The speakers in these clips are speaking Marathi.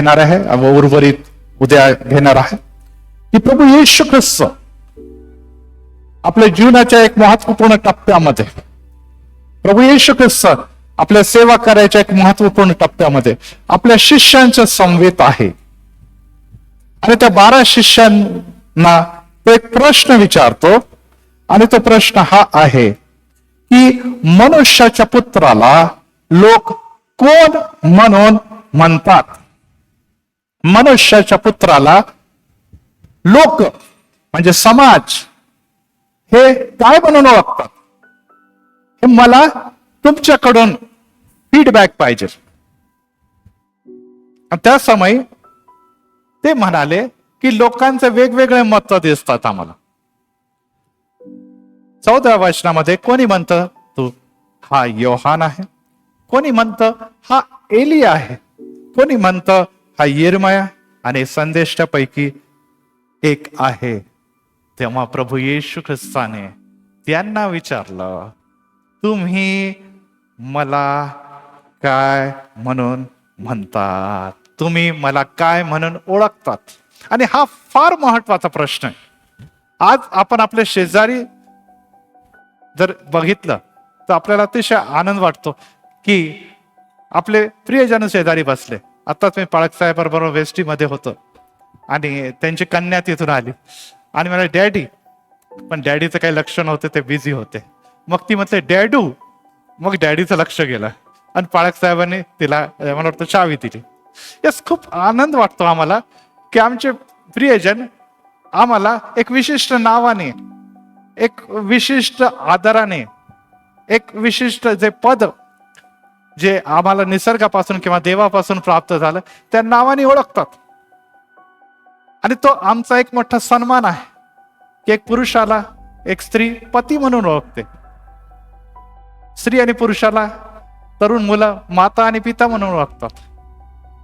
घेणार आहे व उर्वरित उद्या घेणार आहे की प्रभू येशू ख्रिस्त आपल्या जीवनाच्या एक महत्वपूर्ण टप्प्यामध्ये, प्रभू येशू ख्रिस्त आपल्या सेवा करायच्या एक महत्वपूर्ण टप्प्यामध्ये आपल्या शिष्यांच्या समवेत आहे. आणि त्या 12 शिष्यांना तो एक प्रश्न विचारतो आणि तो प्रश्न हा आहे की मनुष्याच्या पुत्राला लोक कोण म्हणून म्हणतात? मनुष्याच्या पुत्राला लोक म्हणजे समाज हे काय म्हणून ओळखतात? हे मला तुमच्याकडून फीडबॅक पाहिजे. त्या समयी ते म्हणाले की लोकांचे वेगवेगळे मत दिसतात आम्हाला. 14व्या वचनामध्ये कोणी म्हणतं तू हा योहान आहे, कोणी म्हणतं हा एलिया आहे, कोणी म्हणतं हा यिर्मया आणि संदेष्टापैकी एक आहे. तेव्हा प्रभू येशू ख्रिस्ताने त्यांना विचारलं, तुम्ही मला काय म्हणून म्हणतात? तुम्ही मला काय म्हणून ओळखतात? आणि हा फार महत्वाचा प्रश्न आहे. आज आपण आपले शेजारी जर बघितलं तर आपल्याला अतिशय आनंद वाटतो की आपले प्रियजन शेजारी बसले. आताच मी पाळक साहेबांबरोबर वेस्टीमध्ये होतो आणि त्यांची कन्या तिथून आली आणि मला डॅडी, पण डॅडीचं काही लक्ष नव्हतं, ते बिझी होते. मग ती म्हटले डॅडू, मग डॅडीचं लक्ष गेलं आणि पाळक साहेबांनी तिला मला वाटतं चावी दिली. यस, खूप आनंद वाटतो आम्हाला की आमचे प्रियजन आम्हाला एक विशिष्ट नावाने, एक विशिष्ट आदराने, एक विशिष्ट जे पद जे आम्हाला निसर्गापासून किंवा देवापासून प्राप्त झालं त्या नावाने ओळखतात. आणि तो आमचा एक मोठा सन्मान आहे की एक पुरुषाला एक स्त्री पती म्हणून ओळखते, स्त्री आणि पुरुषाला, तरुण मुलं माता आणि पिता म्हणून ओळखतात,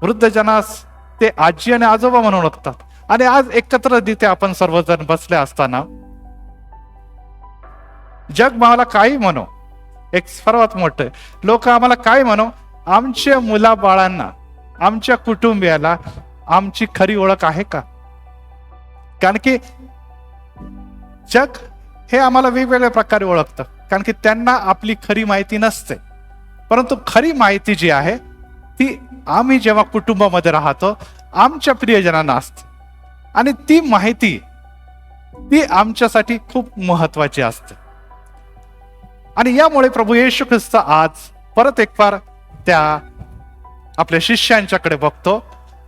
वृद्ध जनास ते आजी आणि आजोबा म्हणून ओळखतात. आणि आज एकत्र तिथे आपण सर्वजण बसले असताना जग मला काही म्हणो, एक सर्वात मोठं लोक आम्हाला काय म्हणो, आमच्या मुलाबाळांना, आमच्या कुटुंबियाला आमची खरी ओळख आहे का? कारण की जग हे आम्हाला वेगवेगळ्या प्रकारे ओळखतं, कारण की त्यांना आपली खरी माहिती नसते. परंतु खरी माहिती जी आहे ती आम्ही जेव्हा कुटुंबामध्ये राहतो आमच्या प्रियजनांना असते आणि ती माहिती ती आमच्यासाठी खूप महत्वाची असते. आणि यामुळे प्रभू येशू ख्रिस्त आज परत एक बार त्या आपल्या शिष्यांच्याकडे बघतो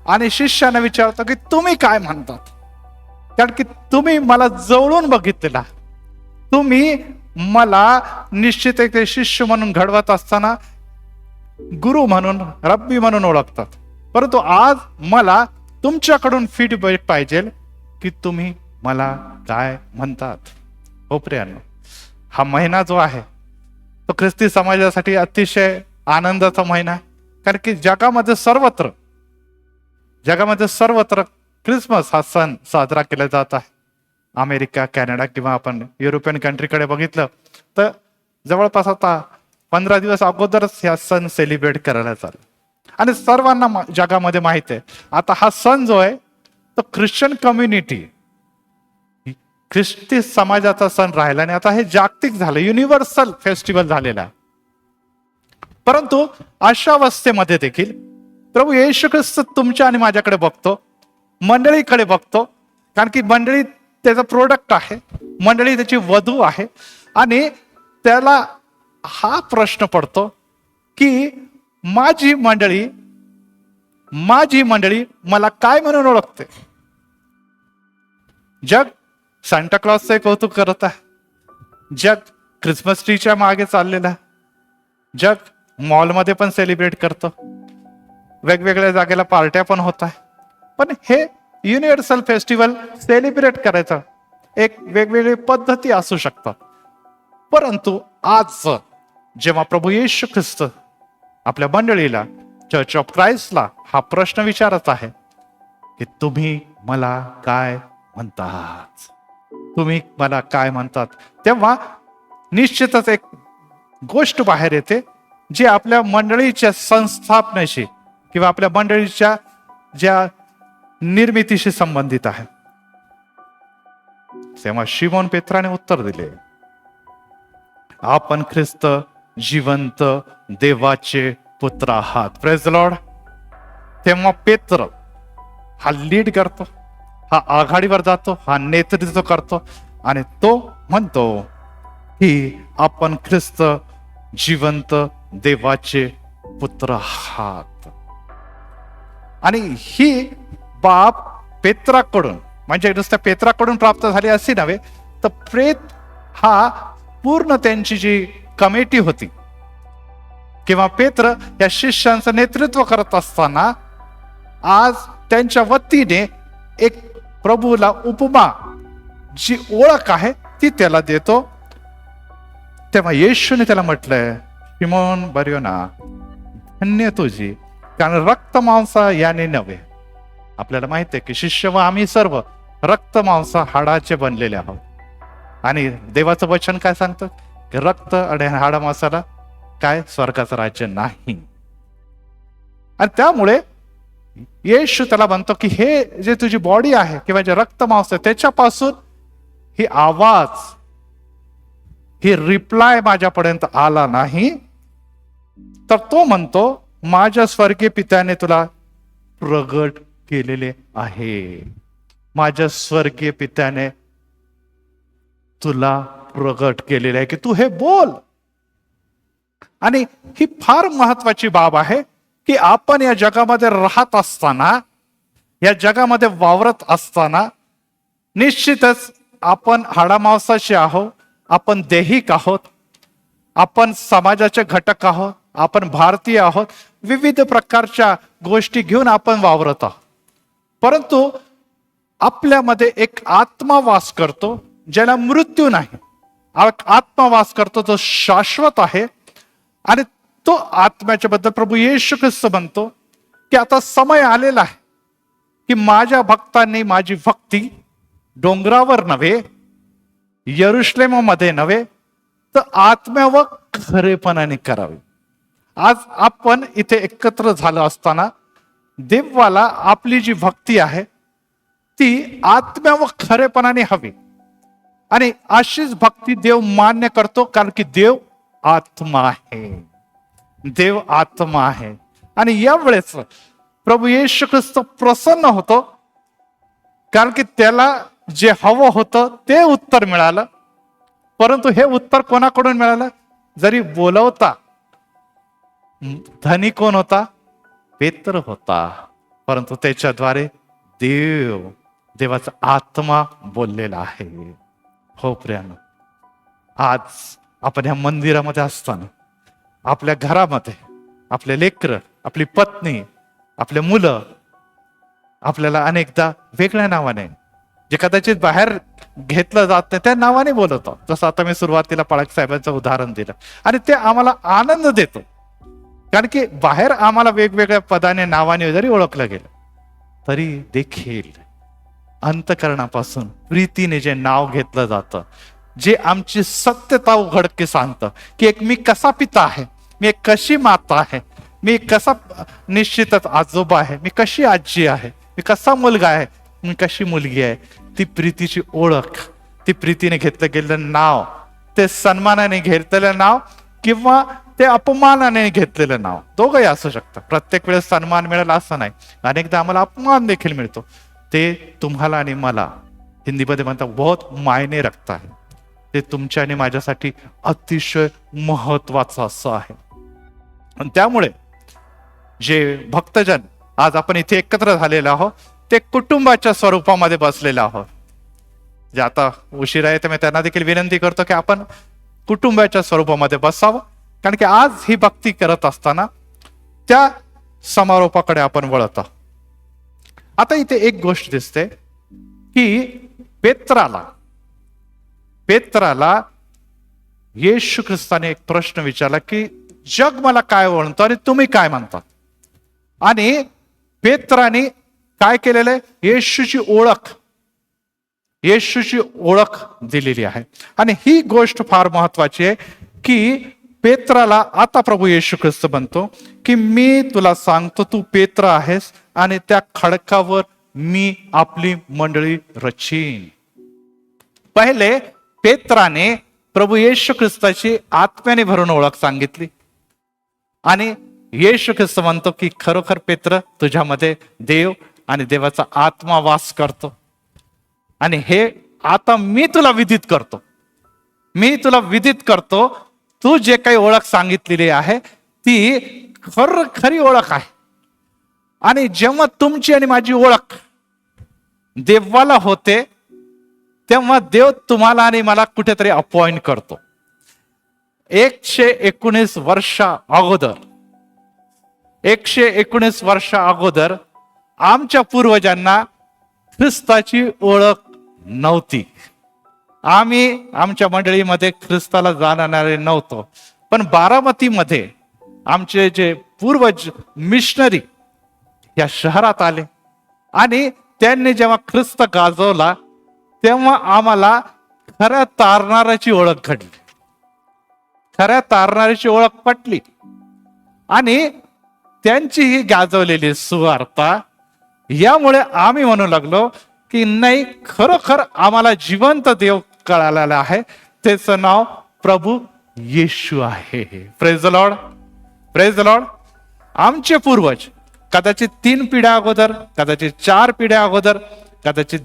आणि शिष्यांना विचारतो की तुम्ही काय म्हणतात? कारण की तुम्ही मला जवळून बघितलेला, तुम्ही मला निश्चित एक शिष्य म्हणून घडवत असताना गुरु म्हणून, रब्बी म्हणून ओळखतात. परंतु आज मला तुमच्याकडून फीडबॅक पाहिजे की तुम्ही मला काय म्हणतात. हो प्रियांनो, हा महिना जो आहे तो ख्रिस्ती समाजासाठी अतिशय आनंदाचा महिना आहे. कारण की जगामध्ये सर्वत्र ख्रिसमस हा सण साजरा केला जात आहे. अमेरिका, कॅनडा किंवा आपण युरोपियन कंट्रीकडे बघितलं तर जवळपास आता 15 दिवस अगोदरच हा सण सेलिब्रेट करायला चालू. आणि सर्वांना जगामध्ये माहिती आहे आता हा सण जो आहे तो ख्रिश्चन कम्युनिटी, ख्रिस्ती समाजाचा सण राहिला आणि आता हे जागतिक झालं, युनिव्हर्सल फेस्टिवल झालेला आहे. परंतु अशा अवस्थेमध्ये देखील प्रभू येशू ख्रिस्त तुमच्या आणि माझ्याकडे बघतो, मंडळीकडे बघतो. कारण की मंडळी त्याचा प्रोडक्ट आहे, मंडळी त्याची वधू आहे. आणि त्याला हा प्रश्न पडतो की माझी मंडळी मला काय म्हणून ओळखते? जग सांता क्लॉजचे कौतुक करत आहे, जग ख्रिसमस ट्रीच्या मागे चाललेलं आहे, जग मॉलमध्ये पण सेलिब्रेट करतो, वेगवेगळ्या जागेला पार्ट्या पण होत आहे. पण हे युनिव्हर्सल फेस्टिवल सेलिब्रेट करायचं एक वेगवेगळी पद्धती असू शकतात. परंतु आज जेव्हा प्रभू येशू ख्रिस्त आपल्या मंडळीला, चर्च ऑफ क्राइस्टला हा प्रश्न विचारत आहे की तुम्ही मला काय म्हणतात, तुम्ही मला काय म्हणतात, तेव्हा निश्चितच एक गोष्ट बाहेर येते जी आपल्या मंडळीच्या संस्थापनेशी किंवा आपल्या मंडळीच्या ज्या निर्मितीशी संबंधित आहे. तेव्हा शिमोन पेत्राने उत्तर दिले, आपण ख्रिस्त जिवंत देवाचे पुत्र आहात. Praise the Lord. तेव्हा पेत्र हा लीड करतो, हा आघाडीवर जातो, हा नेतृत्व करतो आणि तो म्हणतो की आपण ख्रिस्त जिवंत देवाचे पुत्र आहात. आणि ही बाब पेत्राकडून, म्हणजे नुसत्या पेत्राकडून प्राप्त झाली अशी नव्हे, तर प्रेत हा पूर्ण त्यांची जी कमिटी होती किंवा पेत्र या शिष्यांचं नेतृत्व करत असताना आज त्यांच्या वतीने एक प्रभूला उपमा, जी ओळख आहे ती त्याला देतो. तेव्हा येशूने त्याला म्हटलंय, शिमोन बर्योना, धन्य तुझी, कारण रक्त मांसा याने नव्हे. आपल्याला माहिती आहे की शिष्य व आम्ही सर्व रक्त मांसा हाडाचे बनलेले आहोत. आणि देवाचं वचन काय सांगतं की रक्त आणि हाडा मांसाला काय स्वर्गाचं राज्य नाही. आणि त्यामुळे येशू त्याला म्हणतो की हे जे तुझी बॉडी आहे किंवा जे रक्त मांस आहे त्याच्यापासून ही आवाज, ही रिप्लाय माझ्यापर्यंत आला नाही. तर तो म्हणतो माझ्या स्वर्गीय पित्याने तुला प्रगट केलेले आहे. माझ्या स्वर्गीय पित्याने तुला प्रगट केलेले आहे की तू हे बोल. आणि ही फार महत्वाची बाब आहे की आपण या जगामध्ये राहत असताना, या जगामध्ये वावरत असताना निश्चितच आपण हाडामांसाचे आहोत, आपण दैहिक आहोत, आपण समाजाचे घटक आहोत, आपण भारतीय आहोत, विविध प्रकारच्या गोष्टी घेऊन आपण वावरत आहोत. परंतु आपल्यामध्ये एक आत्मा वास करतो ज्याला मृत्यू नाही. आत्मा वास करतो तो शाश्वत आहे. आणि तो आत्म्याच्या बद्दल प्रभू येशू ख्रिस्त म्हणतो की आता समय आलेला आहे की माझ्या भक्तांनी माझी भक्ती डोंगरावर नव्हे, यरुशलेममध्ये नव्हे, तर आत्म्यावर खरेपणाने करावी. आज आपण इथे एकत्र झालो असताना देवाला आपली जी भक्ती आहे ती आत्म्यावर खरेपणाने हवी. आणि अशीच भक्ती देव मान्य करतो, कारण की देव आत्मा आहे. देव आत्मा आहे. आणि यावेळेस प्रभू येशू ख्रिस्त प्रसन्न होतो, कारण की त्याला जे हवं होतं ते उत्तर मिळालं. परंतु हे उत्तर कोणाकडून मिळालं? जरी बोलवता धनी कोण होता? पेत्र होता, परंतु त्याच्याद्वारे देवाचा आत्मा बोललेला आहे. हो प्रियानो, आज आपण या मंदिरामध्ये असताना आपल्या घरामध्ये आपले लेकरं, आपली पत्नी, आपले मुलं आपल्याला अनेकदा वेगळ्या नावाने, जे कदाचित बाहेर घेतलं जात नाही, त्या नावाने बोलवतो. जसं आता मी सुरुवातीला पळक साहेबांचं उदाहरण दिलं. आणि ते आम्हाला आनंद देतो, कारण की बाहेर आम्हाला वेगवेगळ्या पदाने, नावाने जरी ओळखलं गेलं तरी देखील अंतकरणापासून प्रीतीने जे नाव घेतलं जातं, जे आमची सत्यता उघडके सांगतं की एक मी कसा पिता आहे, मी एक कशी माता आहे, मी कसा निश्चितच आजोबा आहे, मी कशी आजी आहे, मी कसा मुलगा आहे, मी कशी मुलगी आहे, ती प्रीतीची ओळख, ती प्रीतीने घेतलं गेलेलं नाव, ते सन्मानाने घेतलेलं नाव किंवा ते अपमानाने घेतलेलं नाव, दोघंही असू शकतं. प्रत्येक वेळेस सन्मान मिळेल असं नाही, अनेकदा आम्हाला अपमान देखील मिळतो. ते तुम्हाला आणि मला हिंदीमध्ये म्हणतात बहुत मायने रखता है. ते तुमच्या आणि माझ्यासाठी अतिशय महत्वाचं असं आहे. आणि त्यामुळे जे भक्तजन आज आपण इथे एकत्र झालेलो आहोत, ते कुटुंबाच्या स्वरूपामध्ये बसलेलो आहोत. जे आता उशीर आहे, तर मी त्यांना देखील विनंती करतो की आपण कुटुंबाच्या स्वरूपामध्ये बसावं, कारण की आज ही भक्ती करत असताना त्या समारोपाकडे आपण वळत आहोत. आता इथे एक गोष्ट दिसते की पेत्राला येशू ख्रिस्ताने एक प्रश्न विचारला की जग मला काय म्हणतो आणि तुम्ही काय म्हणतात. आणि पेत्राने काय केलेलं आहे? येशूची ओळख दिलेली आहे. आणि ही गोष्ट फार महत्वाची आहे की पेत्राला आता प्रभू येशू ख्रिस्त म्हणतो की मी तुला सांगतो, तू पेत्र आहेस आणि त्या खडकावर मी आपली मंडळी रचीन. पहिले पेत्राने प्रभू येशू ख्रिस्ताची आत्म्याने भरून ओळख सांगितली आणि येशू ख्रिस्त म्हणतो की खरोखर पेत्र, तुझ्यामध्ये देव आणि देवाचा आत्मा वास करतो आणि हे आता मी तुला विदित करतो. मी तुला विदित करतो, तू जे काही ओळख सांगितलेली आहे ती खरी ओळख आहे. आणि जेव्हा तुमची आणि माझी ओळख देवाला होते तेव्हा देव तुम्हाला आणि मला कुठेतरी अपॉइंट करतो. 119 वर्षा अगोदर 119 वर्षा अगोदर आमच्या पूर्वजांना ख्रिस्ताची ओळख नव्हती. आम्ही आमच्या मंडळीमध्ये ख्रिस्ताला जाणणारे नव्हतो. पण बारामतीमध्ये आमचे जे पूर्वज मिशनरी या शहरात आले आणि त्यांनी जेव्हा ख्रिस्त गाजवला तेव्हा आम्हाला खऱ्या तारणाऱ्याची ओळख घडली, खऱ्या तारणाऱ्याची ओळख पटली आणि त्यांची ही गाजवलेली सुवार्ता, यामुळे आम्ही म्हणू लागलो की नाही, खरोखर आम्हाला जिवंत देव कळालेला आहे, त्याचं नाव प्रभू येशू आहे. Praise the Lord, praise the Lord. आमचे पूर्वज कदाचित 3 पिढ्या अगोदर, कदाचित 4 पिढ्या अगोदर, कदाचित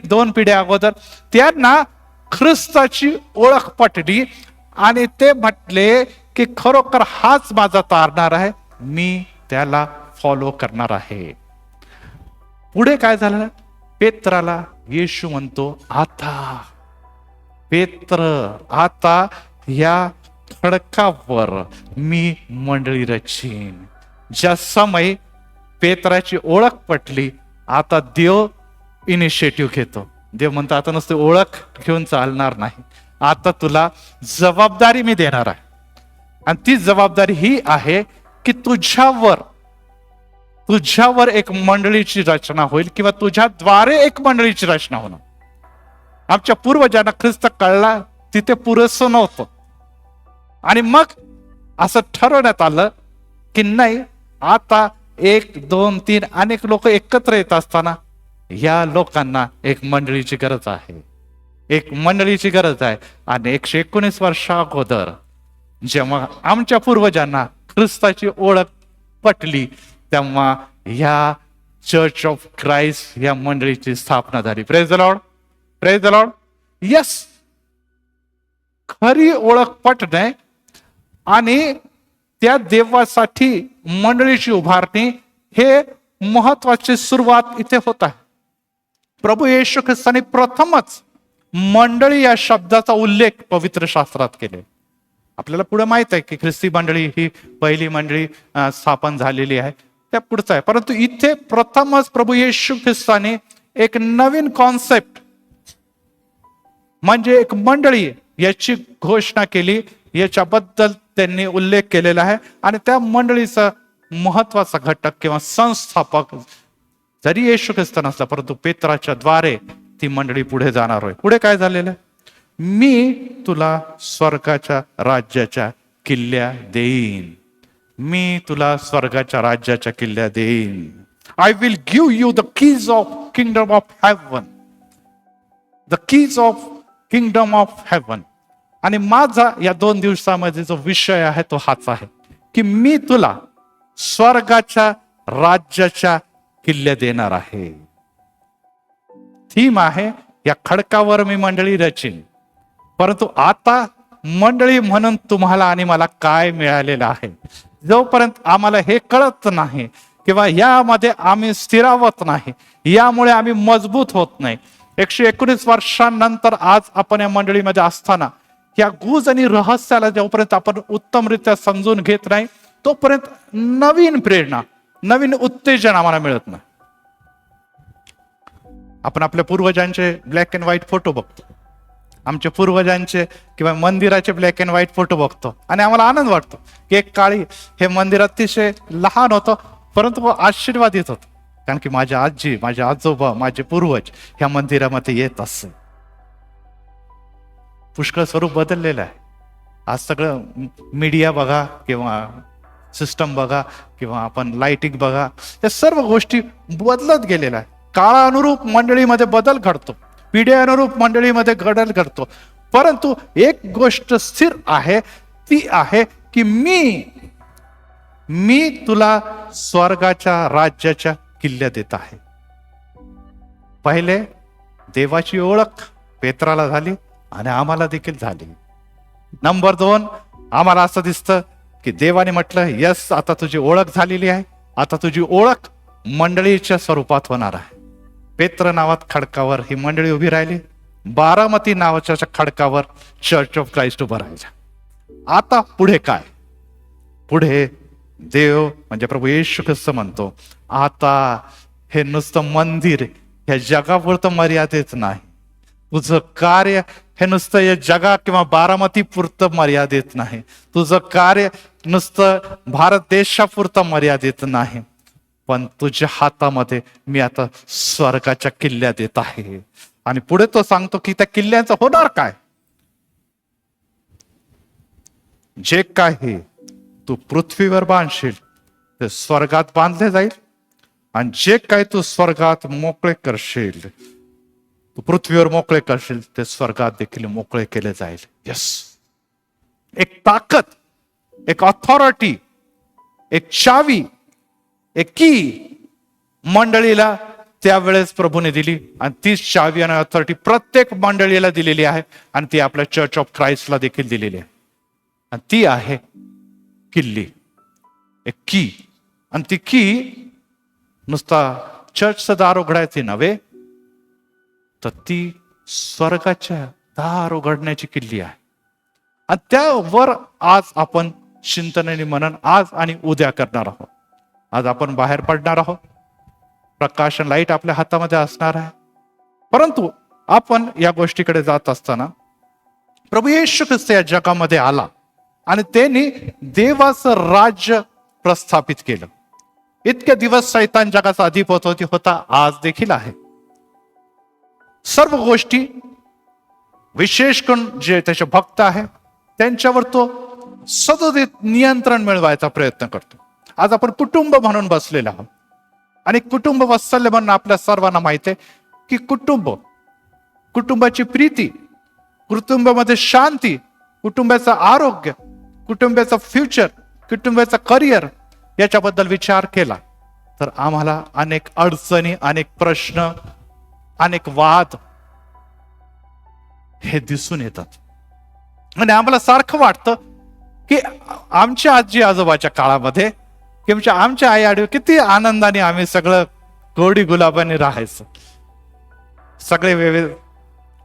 2 पिढ्या अगोदर त्यांना ख्रिस्ताची ओळख पटली आणि ते म्हटले की खरोखर हाच माझा तारणार आहे, मी त्याला फॉलो करणार आहे. पुढे काय झालं? पेत्राला येशू म्हणतो, आता पेत्र, आता या खडकावर मी मंडळी रचीन. ज्या समय पेत्राची ओळख पटली, आता देव इनिशिएटिव्ह घेतो. देव म्हणतो आता नुसतं ओळख घेऊन चालणार नाही, आता तुला जबाबदारी मी देणार आहे. आणि ती जबाबदारी ही आहे की तुझ्यावर एक मंडळीची रचना होईल किंवा तुझ्याद्वारे एक मंडळीची रचना होणार. आमच्या पूर्वजांना ख्रिस्त कळला तिथे पुरेसं नव्हतं आणि मग असं ठरवण्यात आलं की नाही, आता 1, 2, 3 अनेक लोक एकत्र येत असताना या लोकांना एक मंडळीची गरज आहे, एक मंडळीची गरज आहे. आणि 119 वर्षा अगोदर जेव्हा आमच्या पूर्वजांना ख्रिस्ताची ओळख पटली तेव्हा या चर्च ऑफ क्राइस्ट या मंडळीची स्थापना झाली. Praise the Lord, praise the Lord. Yes, खरी ओळख पटणे आणि त्या देवासाठी मंडळीची उभारणी हे महत्वाची सुरुवात इथे होत आहे. प्रभू येशू ख्रिस्ताने प्रथमच मंडळी या शब्दाचा उल्लेख पवित्र शास्त्रात केले. आपल्याला पुढे माहित आहे की ख्रिस्ती मंडळी ही पहिली मंडळी स्थापन झालेली आहे, त्या पुढचं आहे. परंतु इथे प्रथमच प्रभू येशू ख्रिस्ताने एक नवीन कॉन्सेप्ट म्हणजे एक मंडळी याची घोषणा केली, याच्याबद्दल त्यांनी उल्लेख केलेला आहे. आणि त्या मंडळीचा महत्वाचा घटक किंवा संस्थापक जरी येशू ख्रिस्त नसला, परंतु पेत्राच्या द्वारे ती मंडळी पुढे जाणार होय. पुढे काय झालेलं? मी तुला स्वर्गाच्या राज्याच्या किल्ल्या देईन, मी तुला स्वर्गाच्या राज्याच्या किल्ल्या देईन. I will give you the keys of kingdom of haven, the keys of kingdom of haven. आणि माझा या 2 दिवसामध्ये जो विषय आहे तो हाच आहे की मी तुला स्वर्गाच्या राज्याच्या किल्ल्या देणार आहे. थीम आहे या खडकावर मी मंडळी रचीन. परंतु आता मंडळी म्हणून तुम्हाला आणि मला काय मिळालेलं आहे, जोपर्यंत आम्हाला हे कळत नाही किंवा यामध्ये आम्ही स्थिरावत नाही, यामुळे आम्ही मजबूत होत नाही. 119 वर्षांनंतर आज आपण या मंडळीमध्ये असताना या गुज आणि रहस्याला जोपर्यंत आपण उत्तमरित्या समजून घेत नाही, तोपर्यंत नवीन प्रेरणा, नवीन उत्तेजन आम्हाला मिळत नाही. आपण आपल्या पूर्वजांचे ब्लॅक अँड व्हाईट फोटो बघतो, आमच्या पूर्वजांचे किंवा मंदिराचे ब्लॅक अँड व्हाईट फोटो बघतो आणि आम्हाला आनंद वाटतो की एक काळी हे मंदिर अतिशय लहान होतं, परंतु आशीर्वाद येत होतं, कारण की माझ्या आजी, माझे आजोबा, माझे पूर्वज ह्या मंदिरामध्ये येत असत. पुष्कळ स्वरूप बदललेलं आहे. आज सगळं मीडिया बघा किंवा सिस्टम बघा किंवा आपण लाइटिंग बघा, या सर्व गोष्टी बदलत गेलेल्या आहे. काळानुरूप मंडळीमध्ये बदल घडतो, पिढ्यानुरूप मंडळीमध्ये बदल घडतो. परंतु एक गोष्ट स्थिर आहे, ती आहे की मी तुला स्वर्गाच्या राज्याच्या किल्ल्या देत आहे. पहिले देवाची ओळख पेत्राला झाली आणि आम्हाला देखील झाली. नंबर 2, आम्हाला असं दिसतं की देवाने म्हटलं यस, आता तुझी ओळख झालेली आहे, आता तुझी ओळख मंडळीच्या स्वरूपात होणार आहे. पेत्र नावात खडकावर ही मंडळी उभी राहिली, बारामती नावाच्या खडकावर चर्च ऑफ क्राइस्ट उभं राहिलं. आता पुढे काय? पुढे देव म्हणजे प्रभू येशू ख्रिस्त म्हणतो, आता हे नुसतं मंदिर ह्या जगापुरतं मर्यादित नाही, तुझं कार्य हे नुसतं या जगा किंवा बारामती पुरतं मर्यादित नाही, तुझं कार्य नुसतं भारत देशापुरतं मर्यादित नाही, पण तुझ्या हातामध्ये मी आता स्वर्गाच्या किल्ल्या देत आहे. आणि पुढे तो सांगतो की त्या किल्ल्यांचं होणार काय? जे काही तू पृथ्वीवर बांधशील ते स्वर्गात बांधले जाईल, आणि जे काही तू स्वर्गात मोकळे करशील, तू पृथ्वीवर मोकळे करशील, ते स्वर्गात देखील मोकळे केले जाईल. यस, एक ताकद, एक ऑथॉरिटी, एक चावी, एक की मंडळीला त्यावेळेस प्रभूने दिली, आणि तीच चावी आणि ऑथॉरिटी प्रत्येक मंडळीला दिलेली आहे, आणि ती आपल्या चर्च ऑफ क्राइस्टला देखील दिलेली आहे. आणि ती आहे किल्ली, एक की. आणि ती की नुसता चर्चचं दार उघडायचे नव्हे, तर ती स्वर्गाच्या दार उघडण्याची किल्ली आहे. आणि त्यावर आज आपण चिंतन आणि मनन आज आणि उद्या करणार आहोत. आज आपण बाहेर पडणार आहोत, प्रकाशन लाईट आपल्या हातामध्ये असणार आहे. परंतु आपण या गोष्टीकडे जात असताना प्रभू येशू ख्रिस्त या जगामध्ये आला आणि त्यांनी देवाचं राज्य प्रस्थापित केलं. इतके दिवस शैतान जगाचा अधिपती होता, आज देखील आहे. सर्व गोष्टी विशेष करून जे त्याचे भक्त आहे त्यांच्यावर तो सतत नियंत्रण मिळवायचा प्रयत्न करतो. आज आपण कुटुंब म्हणून बसलेला आहोत, आणि कुटुंब वात्सल्य म्हणून आपल्या सर्वांना माहिती आहे की कुटुंबाची प्रीती, कुटुंबामध्ये शांती, कुटुंबाचं आरोग्य, कुटुंबाचं फ्युचर, कुटुंबाचं करिअर याच्याबद्दल विचार केला तर आम्हाला अनेक अडचणी, अनेक प्रश्न, अनेक वाद हे दिसून येतात. आणि आम्हाला सारखं वाटतं की आमच्या आजी आजोबाच्या काळामध्ये किंवा आमच्या आई आडवे किती आनंदाने आम्ही सगळं गोडी गुलाबाने राहायचो, सगळे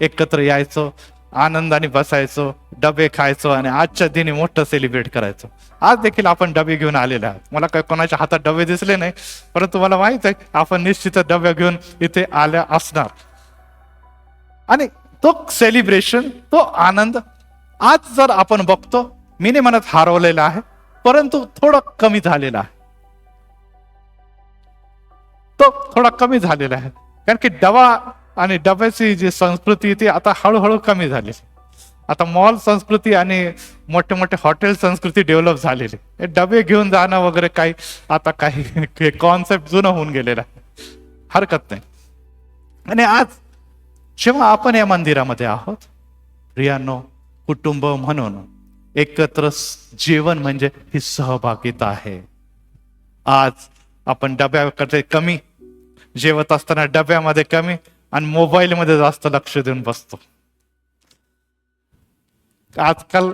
एकत्र यायचो, आनंदाने बसायचो, डबे खायचो, आणि आजच्या दिनी मोठं सेलिब्रेट करायचो. आज देखील आपण डबे घेऊन आलेले आहोत. मला काही कोणाच्या हातात डबे दिसले नाही, परंतु मला माहित आहे आपण निश्चित डबे घेऊन इथे आल्या असणार. आणि तो सेलिब्रेशन, तो आनंद आज जर आपण बघतो, मी नाही म्हणत हरवलेला आहे, परंतु थोडं कमी झालेला आहे. तो थोडा कमी झालेला आहे, कारण की डबा आणि डब्याची जी संस्कृती ती आता हळूहळू कमी झाली. आता मॉल संस्कृती आणि मोठे मोठे हॉटेल संस्कृती डेव्हलप झालेली. डबे घेऊन जाणं वगैरे काही आता काही कॉन्सेप्ट जुनं होऊन गेलेला आहे, हरकत नाही. आणि आज जेव्हा आपण या मंदिरामध्ये आहोत प्रियांनो, कुटुंब म्हणून एकत्र जेवण म्हणजे ही सहभागिता आहे. आज आपण डब्याकडे कमी जेवत असताना डब्यामध्ये कमी आणि मोबाईलमध्ये जास्त लक्ष देऊन बसतो. आजकाल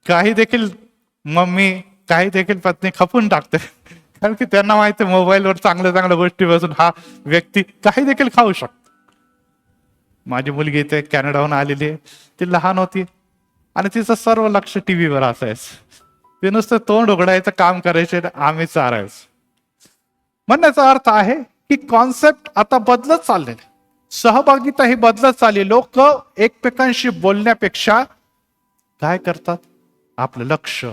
काही देखील मम्मी, काही देखील पत्नी खपून टाकते, कारण की त्यांना माहिती मोबाईलवर चांगल्या चांगल्या गोष्टी बसून हा व्यक्ती काही देखील खाऊ शकतो. माझी मुलगी इथे कॅनडाहून आलेली आहे, ती लहान होती आणि तिचं सर्व लक्ष टीव्हीवर असायचं. ते नुसतं तोंड उघडायचं काम करायचे, आम्ही चारायचं. म्हणण्याचा अर्थ आहे की कॉन्सेप्ट आता बदलत चाललेले, सहभागिता ही बदलत चालली. लोक एकमेकांशी बोलण्यापेक्षा काय करतात, आपलं लक्ष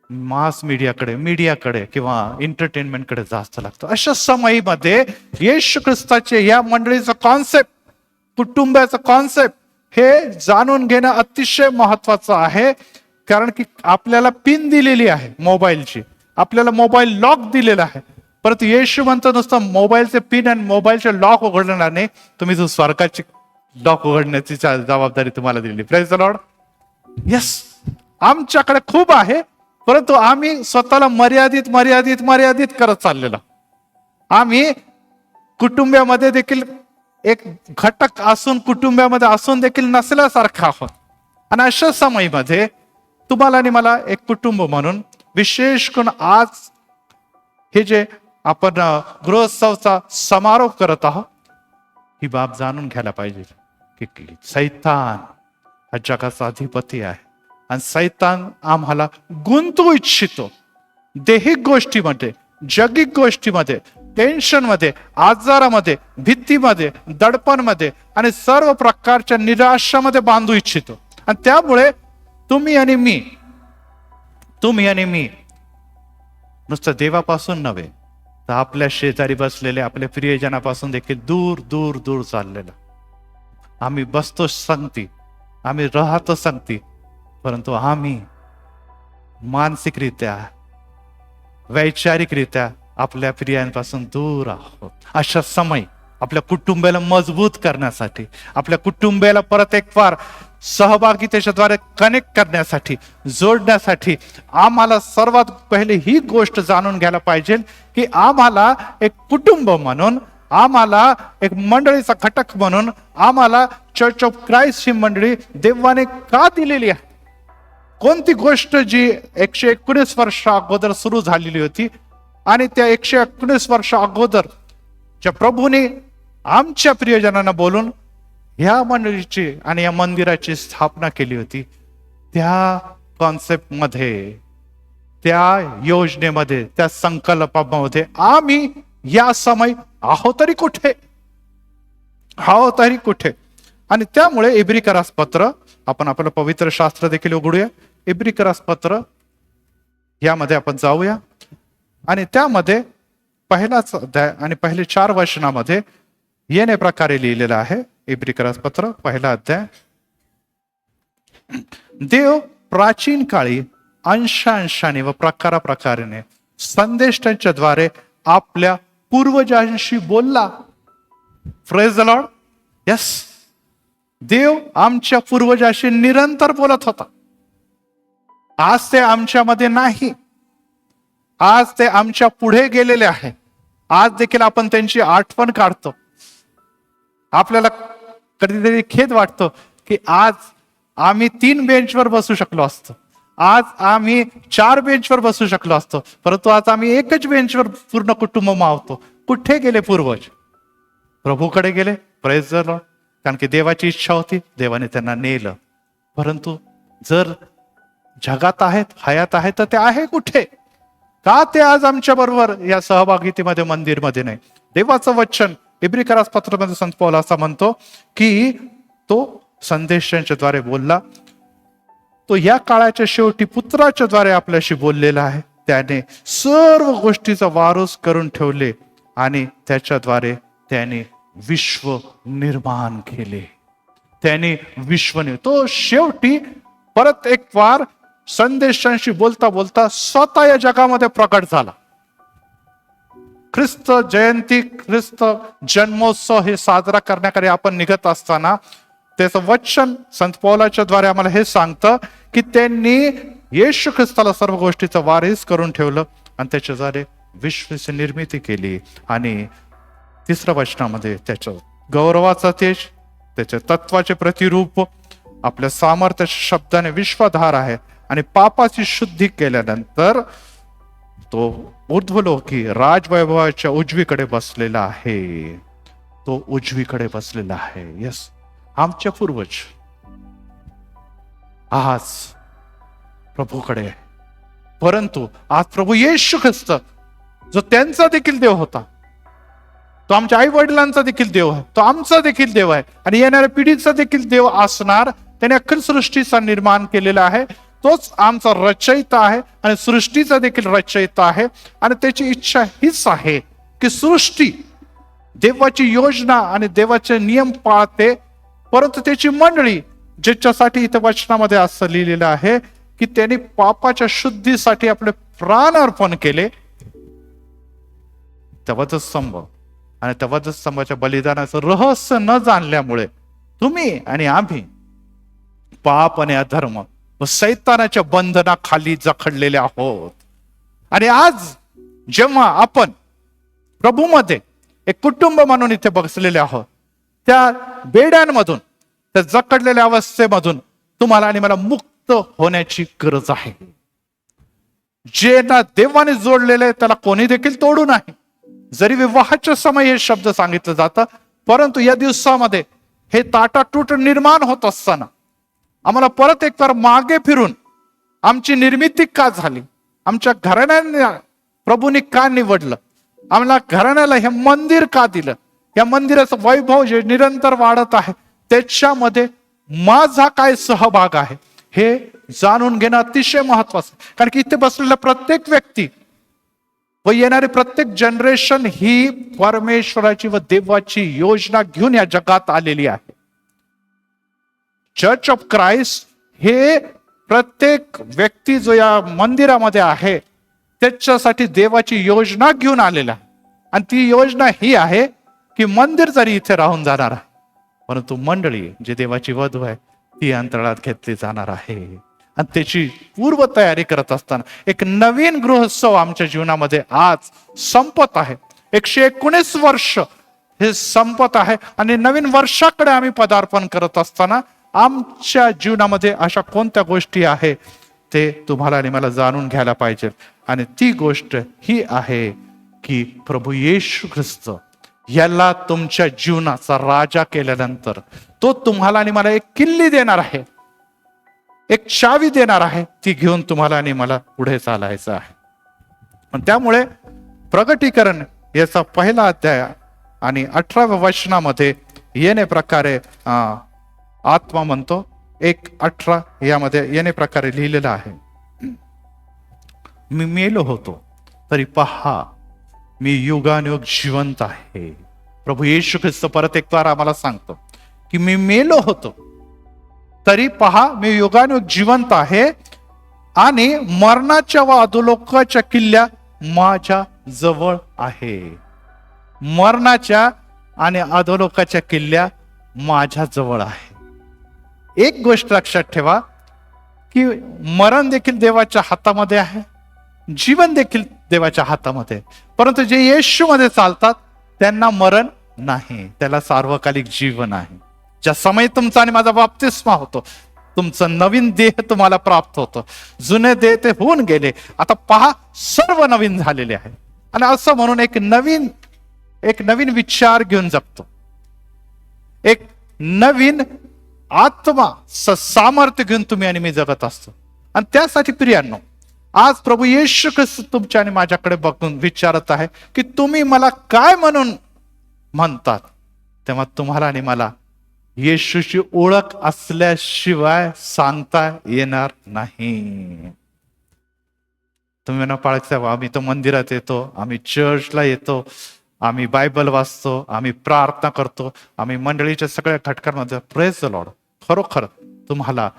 मास मीडियाकडे किंवा एंटरटेनमेंटकडे जास्त लागतं. अशा समयीमध्ये येशू ख्रिस्ताचे या मंडळीचं कॉन्सेप्ट, कुटुंबाचं कॉन्सेप्ट, हे जाणून घेणं अतिशय महत्वाचं आहे. कारण की आपल्याला पिन दिलेली आहे मोबाईलची, आपल्याला मोबाईल लॉक दिलेला आहे. परंतु येशू म्हणतो नुसतं मोबाईलचे पिन आणि मोबाईलचे लॉक उघडणार नाही, तुम्ही जो स्वर्गाची लॉक उघडण्याची जबाबदारी तुम्हाला दिली. Praise the Lord. यस, आमच्याकडे खूप आहे, परंतु आम्ही स्वतःला मर्यादित मर्यादित मर्यादित करत चाललेलो. आम्ही कुटुंबामध्ये देखील एक घटक असून कुटुंबामध्ये असून देखील नसल्यासारखं आहोत. आणि अशा समयमध्ये तुम्हाला आणि मला एक कुटुंब म्हणून विशेष करून आज हे जे आपण गृहोत्सवचा समारोप करत आहोत, ही बाब जाणून घ्यायला पाहिजे की सैतान हा जगाचा अधिपती आहे आणि सैतान आम्हाला गुंतवू इच्छितो दैहिक गोष्टीमध्ये, जगिक गोष्टीमध्ये, टेन्शनमध्ये, आजारामध्ये, भीतीमध्ये, दडपणमध्ये आणि सर्व प्रकारच्या निराशामध्ये बांधू इच्छितो. आणि त्यामुळे तुम्ही आणि मी नुसतं देवापासून नव्हे तर आपल्या शेजारी बसलेले आपल्या प्रियजनापासून देखील दूर दूर दूर चाललेलं. आम्ही बसतो संगती, आम्ही राहतो संगती, परंतु आम्ही मानसिकरित्या, वैचारिकरित्या आपल्या प्रियांपासून दूर आहोत. अशा समय आपल्या कुटुंबाला मजबूत करण्यासाठी, आपल्या कुटुंबाला परत एक फार सहभागितेच्याद्वारे कनेक्ट करण्यासाठी, जोडण्यासाठी आम्हाला सर्वात पहिले ही गोष्ट जाणून घ्यायला पाहिजे की आम्हाला एक कुटुंब म्हणून, आम्हाला एक मंडळीचा घटक म्हणून, आम्हाला चर्च ऑफ क्राइस्ट ही मंडळी देवाने का दिलेली आहे. कोणती गोष्ट जी 119 वर्ष अगोदर सुरू झालेली होती आणि त्या 119 वर्ष अगोदर ज्या प्रभूने आमच्या प्रियजनांना बोलून ह्या मंडळीची आणि या मंदिराची स्थापना केली होती, त्या कॉन्सेप्ट मध्ये, त्या योजनेमध्ये, त्या संकल्पामध्ये आम्ही या समय आहो तरी कुठे. आणि त्यामुळे इब्रिकरास पत्र, आपण आपलं पवित्र शास्त्र देखील उघडूया. इब्रिकरास पत्र यामध्ये आपण जाऊया आणि त्यामध्ये पहिलाच अध्याय आणि पहिले 4 वचनामध्ये येणे प्रकारे लिहिलेलं आहे. इब्रिकरास पत्र पहिला अध्याय. देव प्राचीन काळी अंशांशाने व प्रकाराप्रकाराने संदेष्टांच्या द्वारे आपल्या पूर्वजांशी बोलला. Praise the Lord. यस, देव आमच्या पूर्वजांशी निरंतर बोलत होता. आज ते आमच्यामध्ये नाही, आज ते आमच्या पुढे गेलेले आहे. आज देखील आपण त्यांची आठवण काढतो. आपल्याला कधीतरी खेद वाटतो की आज आम्ही 3 बेंचवर बसू शकलो असतो, आज आम्ही 4 बेंचवर बसू शकलो असतो, परंतु आज आम्ही एकच बेंचवर पूर्ण कुटुंब मावतो. कुठे गेले पूर्वज? प्रभूकडे गेले. Praise the Lord. कारण की देवाची इच्छा होती, देवाने त्यांना नेलं. परंतु जर जगात आहेत, हयात आहेत, तर ते आहे कुठे? का ते आज आमच्या बरोबर या सहभागितेमध्ये, मंदिरमध्ये नाही? देवाचं वचन इब्रिकरास पत्रामध्ये संत पौल असा म्हणतो की तो संदेशांच्या द्वारे बोलला. तो या काळाच्या शेवटी पुत्राच्या द्वारे आपल्याशी बोललेला आहे. त्याने सर्व गोष्टीचा वारूस करून ठेवले आणि त्याच्याद्वारे त्याने विश्व निर्माण केले. त्याने तो शेवटी परत एक वार संदेशांशी बोलता बोलता स्वतः या जगामध्ये प्रकट झाला. ख्रिस्त जयंती, ख्रिस्त जन्मोत्सव हे साजरा करण्याकडे आपण निघत असताना त्याचं वचन संत पौलाच्या द्वारे आम्हाला हे सांगतं की त्यांनी येशू ख्रिस्ताला सर्व गोष्टीचं वारीस करून ठेवलं आणि त्याच्याद्वारे विश्वाची निर्मिती केली. आणि 3 वचनामध्ये त्याच्या गौरवाचा तेज, त्याच्या तत्वाचे प्रतिरूप, आपल्या सामर्थ्याच्या शब्दाने विश्वाधार आहे आणि पापाची शुद्धी केल्यानंतर तो ऊर्ध्वलोकी राजवैभवाच्या उजवीकडे बसलेला आहे. तो उजवीकडे बसलेला आहे. यस, आमच्या पूर्वज आज प्रभूकडे आहे. परंतु आज प्रभू येशू ख्रिस्त जो त्यांचा देखील देव होता, तो आमच्या आई वडिलांचा देखील देव आहे, तो आमचा देखील देव आहे आणि येणाऱ्या पिढीचा देखील देव असणार. त्याने अखिल सृष्टीचा निर्माण केलेला आहे. तोच आमचा रचयिता आहे आणि सृष्टीचा देखील रचयिता आहे. आणि त्याची इच्छा हीच आहे की सृष्टी देवाची योजना आणि देवाचे नियम पाळते परंतु त्याची मंडळी, ज्याच्यासाठी इथे वचनामध्ये असं लिहिलेलं आहे की त्यांनी पापाच्या शुद्धीसाठी आपले प्राण अर्पण केले, वधस्तंभ आणि त्या वधस्तंभाच्या बलिदानाचं रहस्य न जाणल्यामुळे तुम्ही आणि आम्ही पाप आणि अधर्म व सैतानाच्या बंधनाखाली जखडलेले आहोत. आणि आज जेव्हा आपण प्रभूमध्ये एक कुटुंब म्हणून इथे बसलेले आहोत, त्या बेड्यांमधून, त्या जखडलेल्या अवस्थेमधून तुम्हाला आणि मला मुक्त होण्याची गरज आहे. जे ना देवाने जोडलेले त्याला कोणी देखील तोडू नाही. जरी विवाहाच्या समय हे शब्द सांगितलं जातं, परंतु या दिवसामध्ये हे ताटातूट निर्माण होत असताना आम्हाला परत एक बार मागे फिरून आमची निर्मिती का झाली, आमच्या घराण्याने प्रभूने का निवडलं, आम्हाला घराण्याला हे मंदिर का दिलं, या मंदिराचं वैभव जे निरंतर वाढत आहे त्याच्यामध्ये माझा काय सहभाग आहे हे जाणून घेणं अतिशय महत्वाचं. कारण की इथे बसलेला प्रत्येक व्यक्ती व येणारी प्रत्येक जनरेशन ही परमेश्वराची व देवाची योजना घेऊन या जगात आलेली आहे. चर्च ऑफ क्राइस्ट हे प्रत्येक व्यक्ती जो या मंदिरामध्ये आहे त्याच्यासाठी देवाची योजना घेऊन आलेला आहे. आणि ती योजना ही आहे की मंदिर जरी इथे राहून जाणार आहे, परंतु मंडळी जी देवाची वधू आहे ती अंतराळात घेतली जाणार आहे. आणि त्याची पूर्व तयारी करत असताना एक नवीन गृहोत्सव आमच्या जीवनामध्ये आज संपत आहे. 119 वर्ष हे संपत आहे आणि नवीन वर्षाकडे आम्ही पदार्पण करत असताना आमच्या जीवनामध्ये अशा कोणत्या गोष्टी आहे ते तुम्हाला आणि मला जाणून घ्यायला पाहिजे. आणि ती गोष्ट ही आहे की प्रभू येशू ख्रिस्त याला तुमच्या जीवनाचा राजा केल्यानंतर तो तुम्हाला आणि मला एक किल्ली देणार आहे, एक चावी देणार आहे, ती घेऊन तुम्हाला आणि मला पुढे चालायचं आहे. पण त्यामुळे प्रगटीकरण याचा पहिला अध्याय आणि 18व्या वचनामध्ये येणे प्रकारे आत्मा म्हणतो, 1:18 यामध्ये येणे प्रकारे लिहिलेलं आहे, मी मेलो होतो तरी पहा मी युगानुयुग जिवंत आहे. प्रभू येशू ख्रिस्त परत एक बार आम्हाला सांगतो की मी मेलो होतो तरी पहा मी युगानुयुग जिवंत आहे आणि मरणाच्या व अधोलोकाच्या किल्ल्या माझ्या जवळ आहे. मरणाच्या आणि अधोलोकाच्या किल्ल्या माझ्या जवळ आहे. एक गोष्ट लक्षात ठेवा की मरण देखील देवाच्या हातामध्ये आहे, जीवन देखील देवाच्या हातामध्ये, परंतु जे येशूमध्ये चालतात त्यांना मरण नाही, त्याला सार्वकालिक जीवन आहे. ज्या समय तुमचा आणि माझा बाप्तिस्मा होतो, तुमचं नवीन देह तुम्हाला प्राप्त होतो. जुने देह ते होऊन गेले, आता पहा सर्व नवीन झालेले आहे. आणि असं म्हणून एक नवीन विचार घेऊन जगतो, एक नवीन आत्मा सामर्थ्य घेऊन तुम्ही आणि मी जगत असतो. आणि त्यासाठी प्रियांनो आज प्रभू येशू ख्रिस्त तुमच्या आणि माझ्याकडे बघून विचारत आहे की तुम्ही मला काय म्हणून म्हणतात. तेव्हा तुम्हाला आणि मला येशूची ओळख असल्याशिवाय सांगता येणार नाही. तुम्ही म्हणा पाळसाहेब आम्ही तो मंदिरात येतो, आम्ही चर्चला येतो, आम्ही बायबल वाचतो, आम्ही प्रार्थना करतो, आम्ही मंडळीच्या सगळ्या घटकांमध्ये प्रेज द लॉर्ड. खरोखर तुम्हाला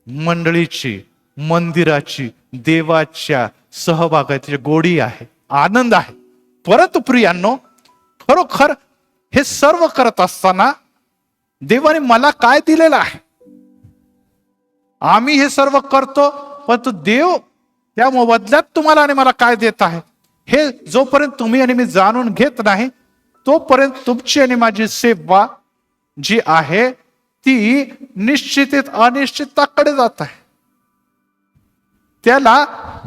मंडळीची, मंदिराची, देवाच्या सहभागाची गोडी आहे, आनंद आहे. परंतु प्रियांनो खरोखर हे सर्व करत असताना देवाने मला काय दिलेलं आहे, आम्ही हे सर्व करतो, परंतु देव त्या बदल्यात तुम्हाला आणि मला काय देत आहे हे जोपर्यंत तुम्ही आणि मी जाणून घेत नाही तोपर्यंत तुमची आणि माझी सेवा जी आहे ती निश्चित अनिश्चितताकडे जात आहे. त्याला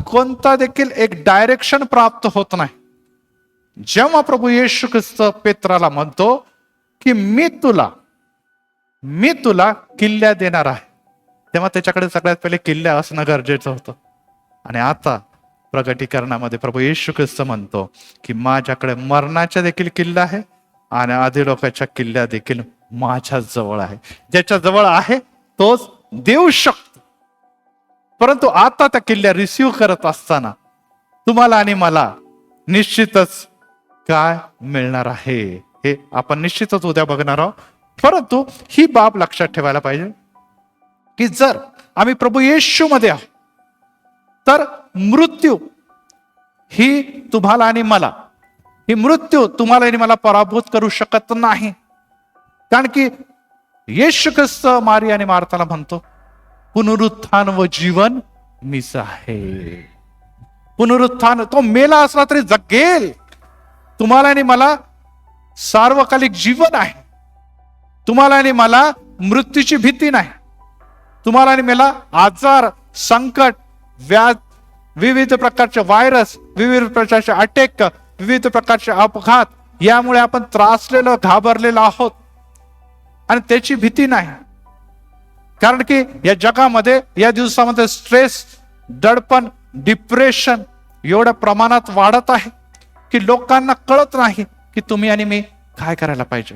कोणता देखील एक डायरेक्शन प्राप्त होत नाही. जेव्हा प्रभू येशू ख्रिस्त पेत्राला म्हणतो की मी तुला किल्ल्या देणार आहे, तेव्हा त्याच्याकडे सगळ्यात पहिले किल्ल्या असणं गरजेचं होतं. आणि आता प्रगटीकरणामध्ये प्रभू येशू ख्रिस्त म्हणतो की माझ्याकडे मरणाच्या देखील किल्ला आहे आणि अधोलोकाच्या किल्ल्या देखील माझ्या जवळ आहे. ज्याच्या जवळ आहे तोच देऊ शकतो. परंतु आता त्या किल्ल्या रिसिव्ह करत असताना तुम्हाला आणि मला निश्चितच काय मिळणार आहे हे आपण निश्चितच उद्या बघणार आहोत. परंतु ही बाब लक्षात ठेवायला पाहिजे की जर आम्ही प्रभू येशू मध्ये आहोत तर मृत्यू ही तुम्हाला आणि मला, ही मृत्यू तुम्हाला आणि मला पराभूत करू शकत नाही. कारण की येशू ख्रिस्त मारिया आणि मार्ताला म्हणतो, पुनरुत्थान व जीवन मीच आहे. पुनरुत्थान, तो मेला असला तरी जगेल. तुम्हाला आणि मला सार्वकालिक जीवन आहे. तुम्हाला आणि मला मृत्यूची भीती नाही. तुम्हाला आणि मला आजार, संकट, व्याध, विविध प्रकारचे व्हायरस, विविध प्रकारचे अटॅक, विविध प्रकारचे अपघात, यामुळे आपण त्रासलेलो, घाबरलेलो आहोत आणि त्याची भीती नाही. कारण की या जगामध्ये, या दिवसामध्ये स्ट्रेस, दडपण, डिप्रेशन एवढ्या प्रमाणात वाढत आहे की लोकांना कळत नाही की तुम्ही आणि मी काय करायला पाहिजे.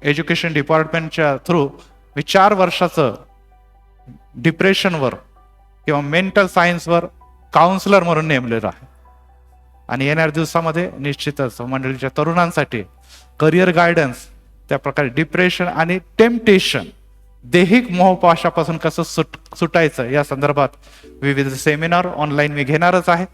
एज्युकेशन डिपार्टमेंटच्या थ्रू मी 4 वर्षाचं डिप्रेशनवर किंवा मेंटल सायन्सवर काउन्सिलर म्हणून नेमलेलं आहे. आणि येणाऱ्या दिवसामध्ये निश्चितच मंडळीच्या तरुणांसाठी करिअर गायडन्स, त्या प्रकारे डिप्रेशन आणि टेम्पटेशन, दैहिक मोहपाशापासून कसं सुटायचं या संदर्भात विविध सेमिनार ऑनलाईन मी घेणारच आहे.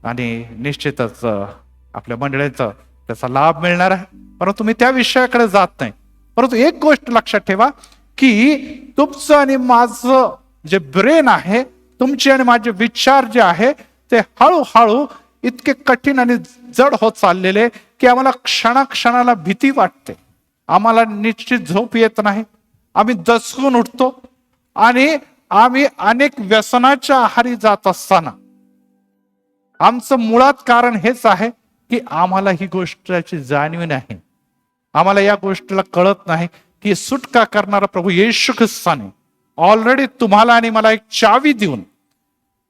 आणि निश्चितच आपल्या मंडळींचा त्याचा लाभ मिळणार आहे. परंतु मी त्या विषयाकडे जात नाही. परंतु एक गोष्ट लक्षात ठेवा की तुमचं आणि माझं जे ब्रेन आहे, तुमचे आणि माझे विचार जे आहे ते हळूहळू इतके कठीण आणि जड होत चाललेले की आम्हाला क्षणाक्षणाला भीती वाटते. आम्हाला निश्चित झोप येत नाही. आम्ही दचकून उठतो आणि आम्ही अनेक व्यसनाच्या आहारी जात असताना आमचं मुळात कारण हेच आहे की आम्हाला ही गोष्टीची जाणीव नाही. आम्हाला या गोष्टीला कळत नाही की सुटका करणारा प्रभू येशू ख्रिस्ताने ऑलरेडी तुम्हाला आणि मला एक चावी देऊन,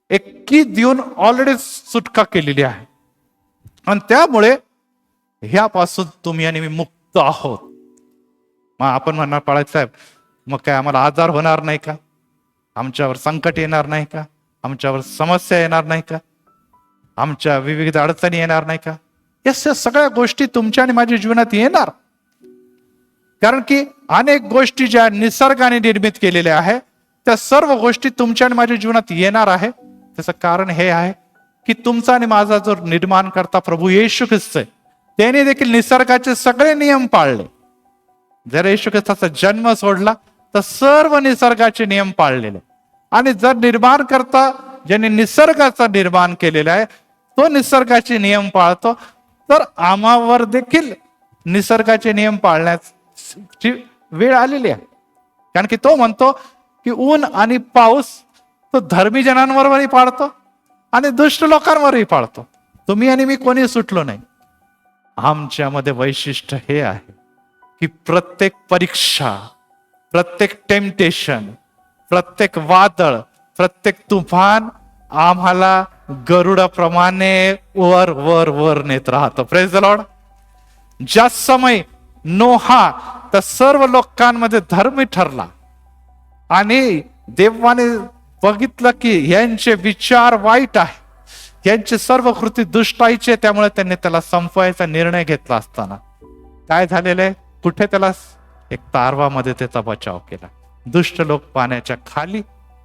एक की देऊन ऑलरेडी सुटका केलेली आहे. आणि त्यामुळे ह्यापासून तुम्ही आणि मी मुक्त आहोत. मग आपण म्हणणार, पाळायचं साहेब, मग काय आम्हाला आजार होणार नाही का? आमच्यावर संकट येणार नाही का? आमच्यावर समस्या येणार नाही का? आमच्या विविध अडचणी येणार नाही का? या सगळ्या गोष्टी तुमच्या आणि माझ्या जीवनात येणार. कारण की अनेक गोष्टी ज्या निसर्गाने निर्मित केलेल्या आहेत त्या सर्व गोष्टी तुमच्या आणि माझ्या जीवनात येणार आहे. त्याचं कारण हे आहे की तुमचा आणि माझा जो निर्माण करता प्रभू येशू ख्रिस्त आहे, त्याने देखील निसर्गाचे सगळे नियम पाळले. जर येशू ख्रिस्ताचा जन्म सोडला तर सर्व निसर्गाचे नियम पाळलेले. आणि जर निर्माण करता ज्याने निसर्गाचा निर्माण केलेला आहे तो निसर्गाचे नियम पाळतो, तर आम्हावर देखील निसर्गाचे नियम पाळण्याची वेळ आलेली आहे. कारण की तो म्हणतो की ऊन आणि पाऊस तो धर्मी जनांवरही पाळतो आणि दुष्ट लोकांवरही पाळतो. तुम्ही आणि मी कोणी सुटलो नाही. आमच्यामध्ये वैशिष्ट्य हे आहे की प्रत्येक परीक्षा, प्रत्येक टेम्पटेशन, प्रत्येक वादळ, प्रत्येक तुफान आम्हाला गरुडाप्रमाणे वर वर वर नेत राहतं. Praise the Lord. ज्या समय नोहा तर सर्व लोकांमध्ये धर्मी ठरला आणि देवाने बघितलं की यांचे विचार वाईट आहे, यांचे सर्व कृती दुष्टाईचे, त्यामुळे त्यांनी त्याला संपवायचा निर्णय घेतला असताना काय झालेलं आहे? कुठे त्याला एक तारवामध्ये त्याचा बचाव केला. दुष्ट लोक पाण्याच्या खाली,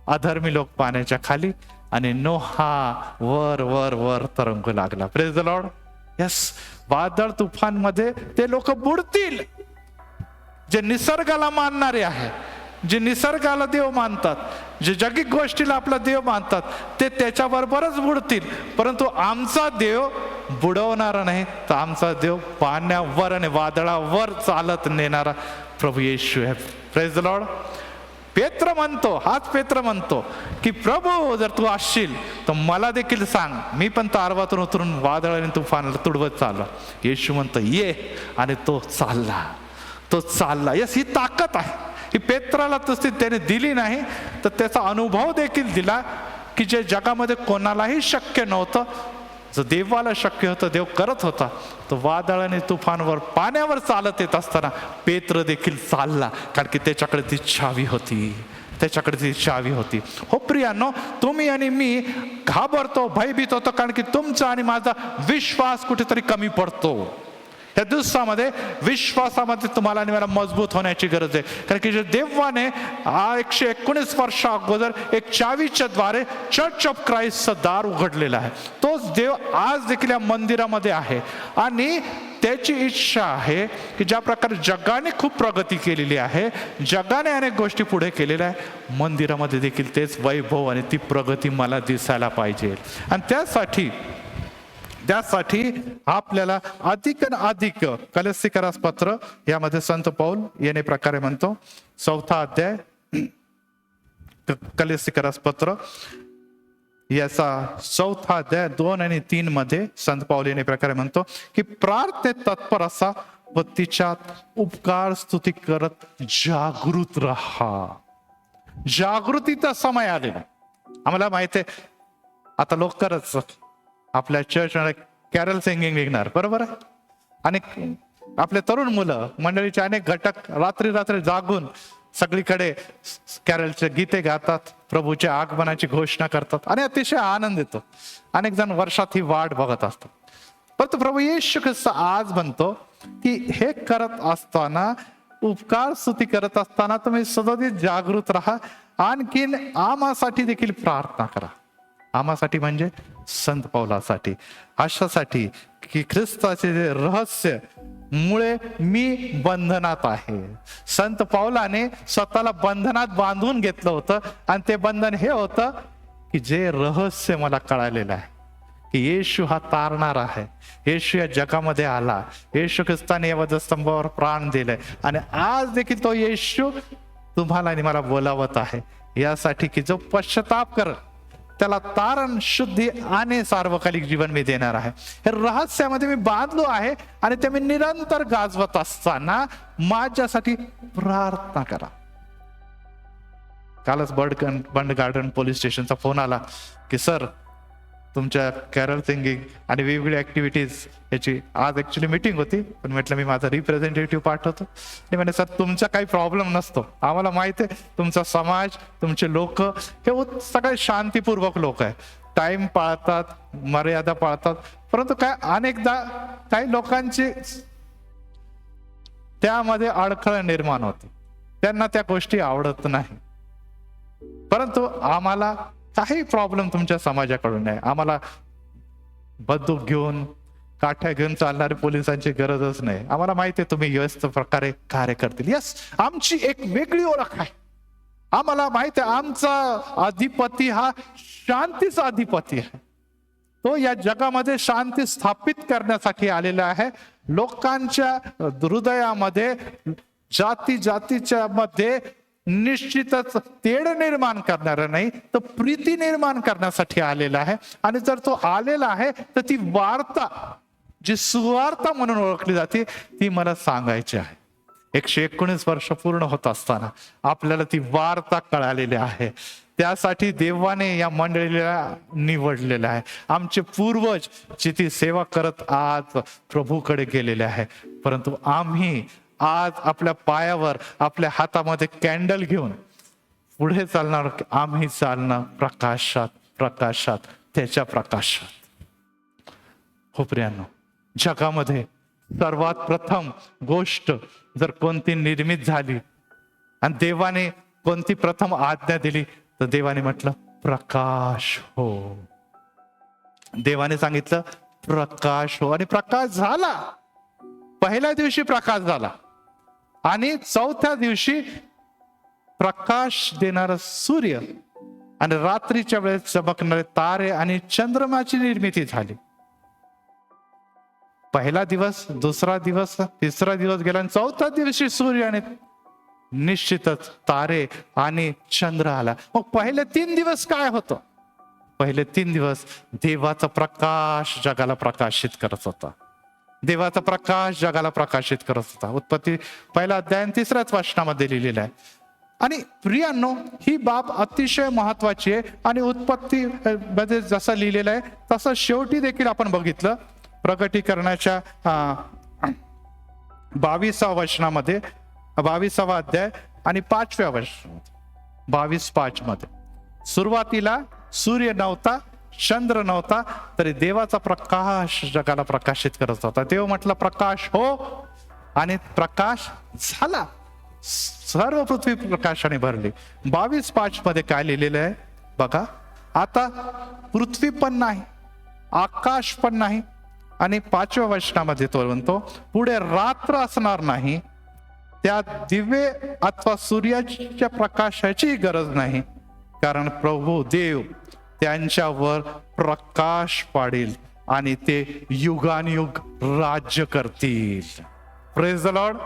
अधर्मी लोक पाण्याच्या खाली, आणि नोहा वर वर वर तरंगू लागला. Praise the Lord. यस. वादळ तुफान मध्ये ते लोक बुडतील जे निसर्गाला मानणारे आहेत, जे निसर्गाला देव मानतात, जे जगिक गोष्टीला आपला देव मानतात, ते त्याच्याबरोबरच बुडतील. परंतु आमचा देव बुडवणारा नाही, तर आमचा देव पाण्यावर आणि वादळावर चालत नेणारा प्रभू येशू आहे. Praise the Lord. पेत्र म्हणतो, हाच पेत्र म्हणतो की प्रभू जर तू असशील तर मला देखील सांग, मी पण तारवातून उतरून वादळ आणि तुफानाला तुडवत चालला. येशू म्हणतो ये, आणि तो चालला, तो चालला. यस, ही ताकद आहे. ही पेत्राला तशी त्याने दिली नाही, तर त्याचा अनुभव देखील दिला की जे जगामध्ये कोणालाही शक्य नव्हतं, जो देवाला शक्य होतं, देव करत होता. तो वादळ आणि तुफानवर, पाण्यावर चालत येत असताना पेत्र देखील चालला, कारण की त्याच्याकडे ती चावी होती, त्याच्याकडे ती चावी होती. हो प्रियांनो, तुम्ही आणि मी घाबरतो, भयभीत होतो, कारण की तुमचा आणि माझा विश्वास कुठेतरी कमी पडतो. या दिवसामध्ये विश्वासामध्ये तुम्हाला आणि मला मजबूत होण्याची गरज आहे. कारण की जे देवाने 119 वर्षा अगोदर एक चावीच्या द्वारे चर्च ऑफ क्राइस्टचं दार उघडलेलं आहे, तोच देव आज देखील या मंदिरामध्ये आहे. आणि त्याची इच्छा आहे की ज्या प्रकारे जगाने खूप प्रगती केलेली आहे, जगाने अनेक गोष्टी पुढे केलेल्या आहे, मंदिरामध्ये देखील तेच वैभव आणि ती प्रगती मला दिसायला पाहिजे. आणि त्यासाठी आपल्याला अधिक आणि अधिक कलस्सीकरास पत्र यामध्ये संत पौल याने प्रकारे म्हणतो, 4 अध्याय कलस्सीकरास पत्र याचा 4 अध्याय 2 आणि 3 मध्ये संत पौल याने प्रकारे म्हणतो की प्रार्थनेत तत्पर असा व तिच्यात उपकार स्तुती करत जागृत राहा. जागृतीचा समय आलेला. आम्हाला माहिती आहे आता लवकरच आपल्या चर्चमध्ये कॅरल सिंगिंग निघणार, बरोबर आहे. आणि आपले तरुण मुलं मंडळीचे अनेक घटक रात्री जागून सगळीकडे कॅरलचे गीते गातात, प्रभूच्या आगमनाची घोषणा करतात आणि अतिशय आनंद येतो. अनेक जण वर्षात ही वाट बघत असतात. परंतु प्रभू येशू ख्रिस्त आज म्हणतो की हे करत असताना, उपकार स्तुती करत असताना तुम्ही सतत जागृत राहा. आणखीन आम्हासाठी देखील प्रार्थना करा. आम्हासाठी म्हणजे संत पौलासाठी, अशासाठी की ख्रिस्ताचे जे रहस्य मुळे मी बंधनात आहे. संत पौलाने स्वतःला बंधनात बांधून घेतलं होतं आणि ते बंधन हे होतं की जे रहस्य मला कळालेलं आहे की येशू हा तारणार आहे, येशू या जगामध्ये आला, येशू ख्रिस्ताने या वधस्तंभावर प्राण दिलंय आणि आज देखील तो येशू तुम्हाला आणि मला बोलावत आहे यासाठी की जो पश्चाताप करत त्याला तारण, शुद्धी आणि सार्वकालिक जीवन मी देणार आहे. हे रहस्यामध्ये मी बांधलो आहे आणि ते मी निरंतर गाजवत असताना माझ्यासाठी प्रार्थना करा. कालच बंड गार्डन पोलीस स्टेशनचा फोन आला की सर तुमच्या कॅरल सिंगिंग आणि वेगवेगळ्या ऍक्टिव्हिटीज याची आज ऍक्च्युली मीटिंग होती, पण म्हटलं मी माझा रिप्रेझेंटेटिव्ह पाठवतो. आणि म्हणे सर तुमचा काही प्रॉब्लेम नसतो, आम्हाला माहिती आहे तुमचा समाज, तुमचे लोक हे सगळे शांतीपूर्वक लोक आहे, टाइम पाळतात, मर्यादा पाळतात. परंतु काय अनेकदा काही लोकांची त्यामध्ये अडखळ निर्माण होते, त्यांना त्या गोष्टी आवडत नाही. परंतु आम्हाला काही प्रॉब्लेम तुमच्या समाजाकडून नाही. आम्हाला बंदूक घेऊन, काठ्या घेऊन चालणारे पोलिसांची गरजच नाही. आम्हाला माहिती आहे तुम्ही व्यवस्थित प्रकारे कार्य करतील. यस, आमची एक वेगळी ओळख आहे. आम्हाला माहिती आहे आमचा अधिपती हा शांतीचा अधिपती आहे. तो या जगामध्ये शांती स्थापित करण्यासाठी आलेला आहे. लोकांच्या हृदयामध्ये, जातीच्या मध्ये निश्चितच तेढ निर्माण करणारा नाही, तर प्रीती निर्माण करण्यासाठी आलेला आहे. आणि जर तो आलेला आहे तर ती वार्ता जी सुवार्ता म्हणून ओळखली जाते ती मला सांगायची आहे. 119 वर्ष पूर्ण होत असताना आपल्याला ती वार्ता कळालेली आहे. त्यासाठी देवाने या मंडळीला निवडलेलं आहे. आमचे पूर्वज जी ती सेवा करत आज प्रभूकडे गेलेले आहे. परंतु आम्ही आज आपल्या पायावर, आपल्या हातामध्ये कॅन्डल घेऊन पुढे चालणार. आम्ही चालणं प्रकाशात त्याच्या प्रकाशात. हो प्रियांनो, जगामध्ये सर्वात प्रथम गोष्ट जर कोणती निर्मित झाली आणि देवाने कोणती प्रथम आज्ञा दिली तर देवाने म्हटलं प्रकाश हो. देवाने सांगितलं प्रकाश हो आणि प्रकाश झाला. पहिल्या दिवशी प्रकाश झाला आणि 4थ्या दिवशी प्रकाश देणारा सूर्य आणि रात्रीच्या वेळेस चमकणारे तारे आणि चंद्रमाची निर्मिती झाली. पहिला दिवस, दुसरा दिवस, तिसरा दिवस गेला आणि 4थ्या दिवशी सूर्य आणि निश्चितच तारे आणि चंद्र आला. मग पहिले 3 दिवस काय होतं? पहिले 3 दिवस देवाचा प्रकाश जगाला प्रकाशित करत होता. देवाचा प्रकाश जगाला प्रकाशित करत होता. उत्पत्ती 1 अध्याय 3 वचनामध्ये लिहिलेलं आहे. आणि प्रियांनो, ही बाब अतिशय महत्वाची आहे. आणि उत्पत्ती मध्ये जसं लिहिलेलं आहे तसं शेवटी देखील आपण बघितलं. प्रकटीकरणाच्या 22व्या वचनामध्ये, 22वा अध्याय आणि 5व्या वचनामध्ये, 22:5 मध्ये सुरुवातीला सूर्य नव्हता चंद्र नव्हता तरी देवाचा प्रकाश जगाला प्रकाशित करत होता. देव म्हटलं प्रकाश हो, आणि प्रकाश झाला. सर्व पृथ्वी प्रकाशाने भरली. 22:5 मध्ये काय लिहिलेलं आहे बघा. आता पृथ्वी पण नाही, आकाश पण नाही, आणि 5व्या वचनामध्ये तो म्हणतो पुढे रात्र असणार नाही, त्या दिवे अथवा सूर्याच्या प्रकाशाची गरज नाही, कारण प्रभू देव त्यांच्यावर प्रकाश पाडेल आणि ते युगानुयुग राज्य करतील. Praise the Lord.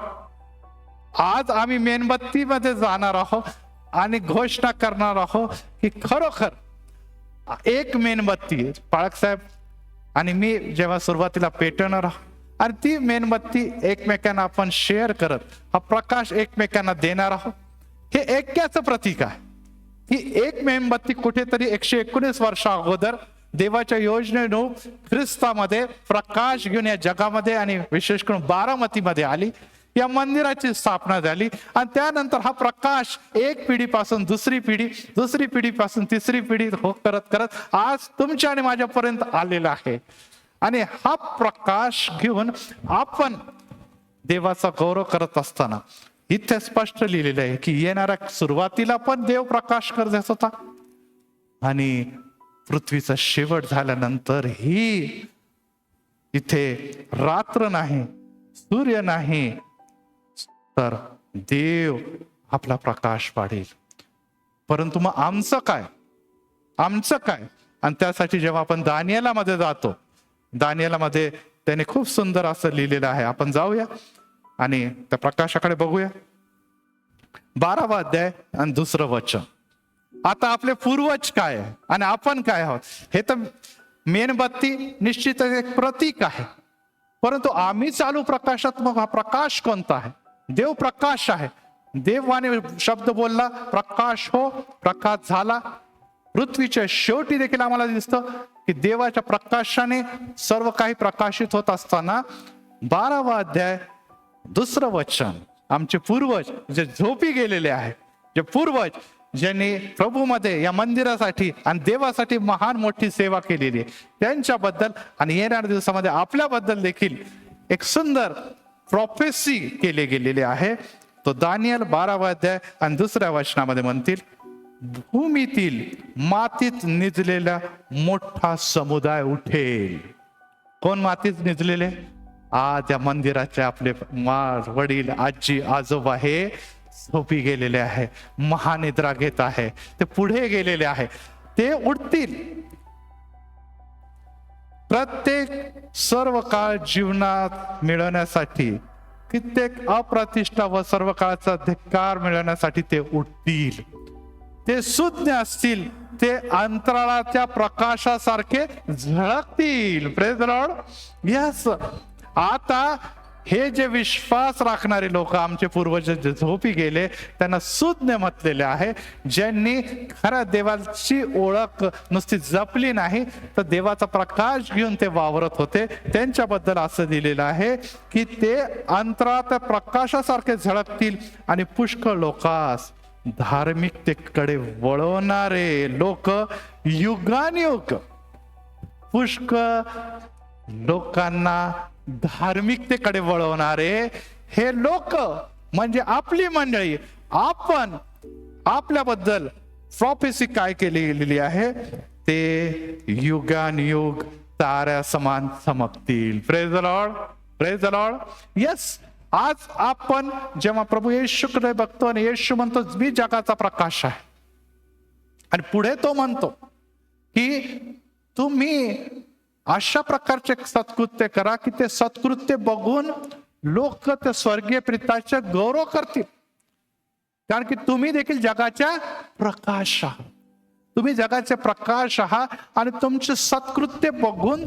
आज आम्ही मेणबत्तीमध्ये जाणार आहोत आणि घोषणा करणार आहोत की खरोखर एक मेणबत्ती पाळक साहेब आणि मी जेव्हा सुरुवातीला पेटवणार आहोत, आणि ती मेणबत्ती एकमेकांना आपण शेअर करत हा प्रकाश एकमेकांना देणार आहोत. हे ऐक्याचं प्रतीक आहे. ही एक मेणबत्ती कुठेतरी 119 वर्षा अगोदर देवाच्या योजनेनं ख्रिस्तामध्ये प्रकाश घेऊन या जगामध्ये आणि विशेष करून बारामतीमध्ये आली. या मंदिराची स्थापना झाली आणि त्यानंतर हा प्रकाश एक पिढीपासून दुसरी पिढी, दुसरी पिढीपासून तिसरी पिढी करत करत आज तुमच्या आणि माझ्यापर्यंत आलेला आहे. आणि हा प्रकाश घेऊन आपण देवाचा गौरव करत असताना इथे स्पष्ट लिहिलेलं आहे की येणाऱ्या सुरुवातीला पण देव प्रकाश करत होता, आणि पृथ्वीचा शेवट झाल्यानंतर ही इथे रात्र नाही, सूर्य नाही, तर देव आपला प्रकाश पाडेल. परंतु मग आमचं काय, आमचं काय? आणि त्यासाठी जेव्हा आपण दानिएलामध्ये जातो, दानिएलामध्ये त्याने खूप सुंदर असं लिहिलेलं आहे. आपण जाऊया आणि त्या प्रकाशाकडे बघूया. 12वा अध्याय आणि 2रं वचन. आता आपले पूर्वज काय आहे आणि आपण काय आहोत, हे तर मेणबत्ती निश्चितच एक प्रतीक आहे. परंतु आम्ही चालू प्रकाशात, मग हा प्रकाश कोणता आहे? देव प्रकाश आहे. देवाने शब्द बोलला प्रकाश हो, प्रकाश झाला. पृथ्वीच्या शेवटी देखील आम्हाला दिसतं की देवाच्या प्रकाशाने सर्व काही प्रकाशित होत असताना 12वा अध्याय 2रं वचन. आमचे पूर्वज जे झोपी गेलेले आहेत, जे पूर्वज ज्यांनी प्रभूमध्ये या मंदिरासाठी आणि देवासाठी महान मोठी सेवा केलेली आहे, त्यांच्याबद्दल आणि येणाऱ्या दिवसामध्ये आपल्याबद्दल देखील एक सुंदर प्रॉफेसी केले गेलेले आहे. तो दानिएल 12वा अध्याय आणि 2ऱ्या वचनामध्ये म्हणतील, भूमीतील मातीत निजलेला मोठा समुदाय उठेल. कोण मातीत निजलेले? आज या मंदिराचे आपले वडील, आजी, आजोबा हे झोपी गेलेले आहे, महानिद्रा घेत आहे, ते पुढे गेलेले आहे. ते उठतील. प्रत्येक सर्व काळ जीवनात मिळवण्यासाठी, कित्येक अप्रतिष्ठा व सर्व काळाचा धिक्कार मिळवण्यासाठी ते उठतील. ते सुज्ञ असतील, ते अंतराळाच्या प्रकाशासारखे झळकतील. Praise the Lord. यस. आता हे जे विश्वास राखणारे लोक, आमचे पूर्वज जे झोपी गेले, त्यांना सुज्ञ म्हटलेले आहे. ज्यांनी खऱ्या देवाची ओळख नुसती जपली नाही, तर देवाचा प्रकाश घेऊन ते वावरत होते. त्यांच्याबद्दल असं दिलेलं आहे की ते अंतरात प्रकाशासारखे झळकतील आणि पुष्कळ लोकांस धार्मिकतेकडे वळवणारे लोक, युगानुयुग पुष्कळ लोकांना धार्मिकतेकडे वळवणारे हे लोक म्हणजे आपली मंडळी. आपण आपल्याबद्दल प्रॉफेसी काय केली गेलेली आहे, ते युगानुयुग ताऱ्या समान चमकतील. Praise the Lord. Praise the Lord. Yes. आज आपण जेव्हा प्रभू येशूकडे बघतो आणि येशू म्हणतो मी जगाचा प्रकाश आहे, आणि पुढे तो म्हणतो की तुम्ही अशा प्रकारचे सत्कृत्य करा की ते सत्कृत्य बघून लोक त्या स्वर्गीय पित्याचे गौरव करतील, कारण की तुम्ही देखील जगाच्या प्रकाश आहात. तुम्ही जगाचे प्रकाश आहात आणि तुमचे सत्कृत्य बघून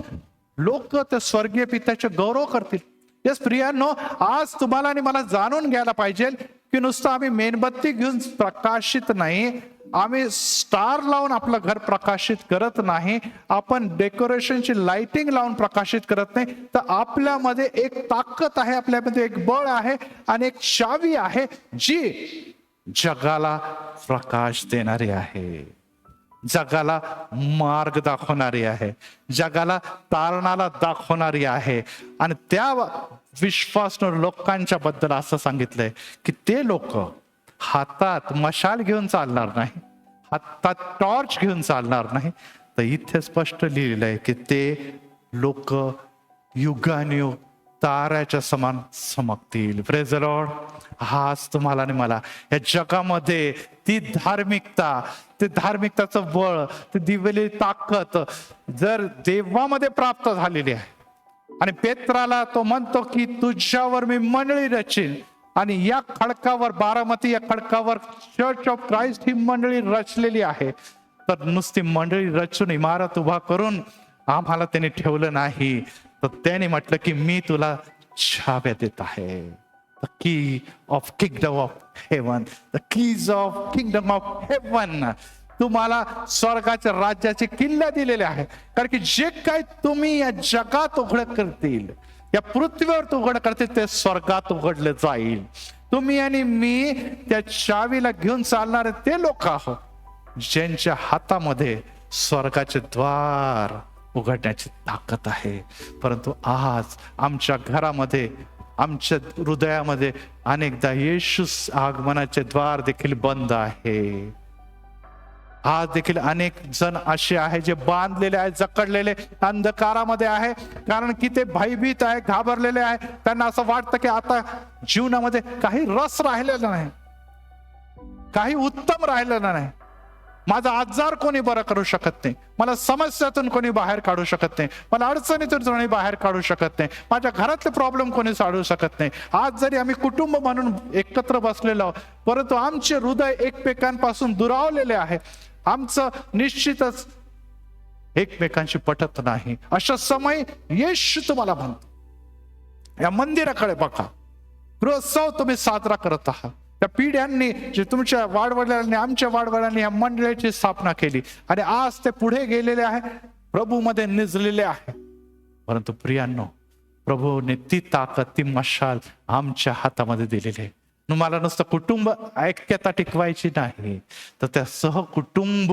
लोक त्या स्वर्गीय पित्याचे गौरव करतील. येस प्रियांनो, आज तुम्हाला आणि मला जाणून घ्यायला पाहिजे की नुसतं आम्ही मेणबत्ती घेऊन प्रकाशित नाही, आम्ही स्टार लावून आपलं घर प्रकाशित करत नाही, आपण डेकोरेशनची लाइटिंग लावून प्रकाशित करत नाही, तर आपल्यामध्ये एक ताकद आहे, आपल्यामध्ये एक बळ आहे आणि एक चावी आहे जी जगाला प्रकाश देणारी आहे. जगाला मार्ग दाखवणारी आहे, जगाला तारणाला दाखवणारी आहे. आणि त्या विश्वासू लोकांच्या बद्दल असं सांगितलंय की ते लोक हातात मशाल घेऊन चालणार नाही, हातात टॉर्च घेऊन चालणार नाही, तर इथे स्पष्ट लिहिलेलं आहे की ते लोक युगानुयुग ताऱ्याच्या समान चमकतील. Praise the Lord. हाच तुम्हाला आणि मला या जगामध्ये ती धार्मिकता, ते धार्मिकताचं बळ, ते दिलेली ताकद जर देवामध्ये प्राप्त झालेली आहे. आणि पेत्राला तो म्हणतो की तुझ्यावर मी मंडळी रचीन, आणि या खडकावर, बारामती या खडकावर चर्च ऑफ क्राइस्ट ही मंडळी रचलेली आहे. तर नुसती मंडळी रचून इमारत उभा करून आम्हाला त्याने ठेवलं नाही, तर त्याने म्हटलं की मी तुला छाव्या देत आहे. The key of kingdom of haven, the keys of kingdom of haven. तुम्हाला स्वर्गाच्या राज्याचे किल्ल्या दिलेले आहे. कारण की जे काही तुम्ही या जगात उघड करतील, या पृथ्वीवर उघड करतील, ते स्वर्गात उघडले जाईल. तुम्ही आणि मी त्या चावीला घेऊन चालणारे ते लोक आहोत ज्यांच्या हातामध्ये स्वर्गाचे द्वार उघडण्याची ताकद आहे. परंतु आज आमच्या घरामध्ये, आमच्या हृदयामध्ये अनेकदा येशू आगमनाचे द्वार देखील बंद आहे. आज देखील अनेक जण असे आहे जे बांधलेले आहे, जकडलेले अंधकारामध्ये आहे, कारण की ते भयभीत आहे, घाबरलेले आहे. त्यांना असं वाटतं की आता जीवनामध्ये काही रस राहिलेला नाही, काही उत्तम राहिलेलं नाही. माझा आजार कोणी बरं करू शकत नाही, मला समस्यातून कोणी बाहेर काढू शकत नाही, मला अडचणीतून कोणी बाहेर काढू शकत नाही, माझ्या घरातले प्रॉब्लेम कोणी सोडवू शकत नाही. आज जरी आम्ही कुटुंब म्हणून एकत्र बसलेलो आहोत, परंतु आमचे हृदय एकमेकांपासून दुरावलेले आहे. आमचं निश्चितच एकमेकांशी पटत नाही. अशा समय येशू तुम्हाला म्हणतो, या मंदिराकडे बघा. गृहोत्सव तुम्ही साजरा करत आहात. त्या पिढ्यांनी, जे तुमच्या वाडवडिलांनी, आमच्या वाडवडिलांनी या मंडळाची स्थापना केली आणि आज ते पुढे गेलेले आहे, प्रभूमध्ये निजलेले आहे. परंतु प्रियांनो, प्रभूने ती ताकद, ती मशाल आमच्या हातामध्ये दिलेली आहे. मला नुसतं कुटुंब ऐक्यता टिकवायची नाही, तर त्या सहकुटुंब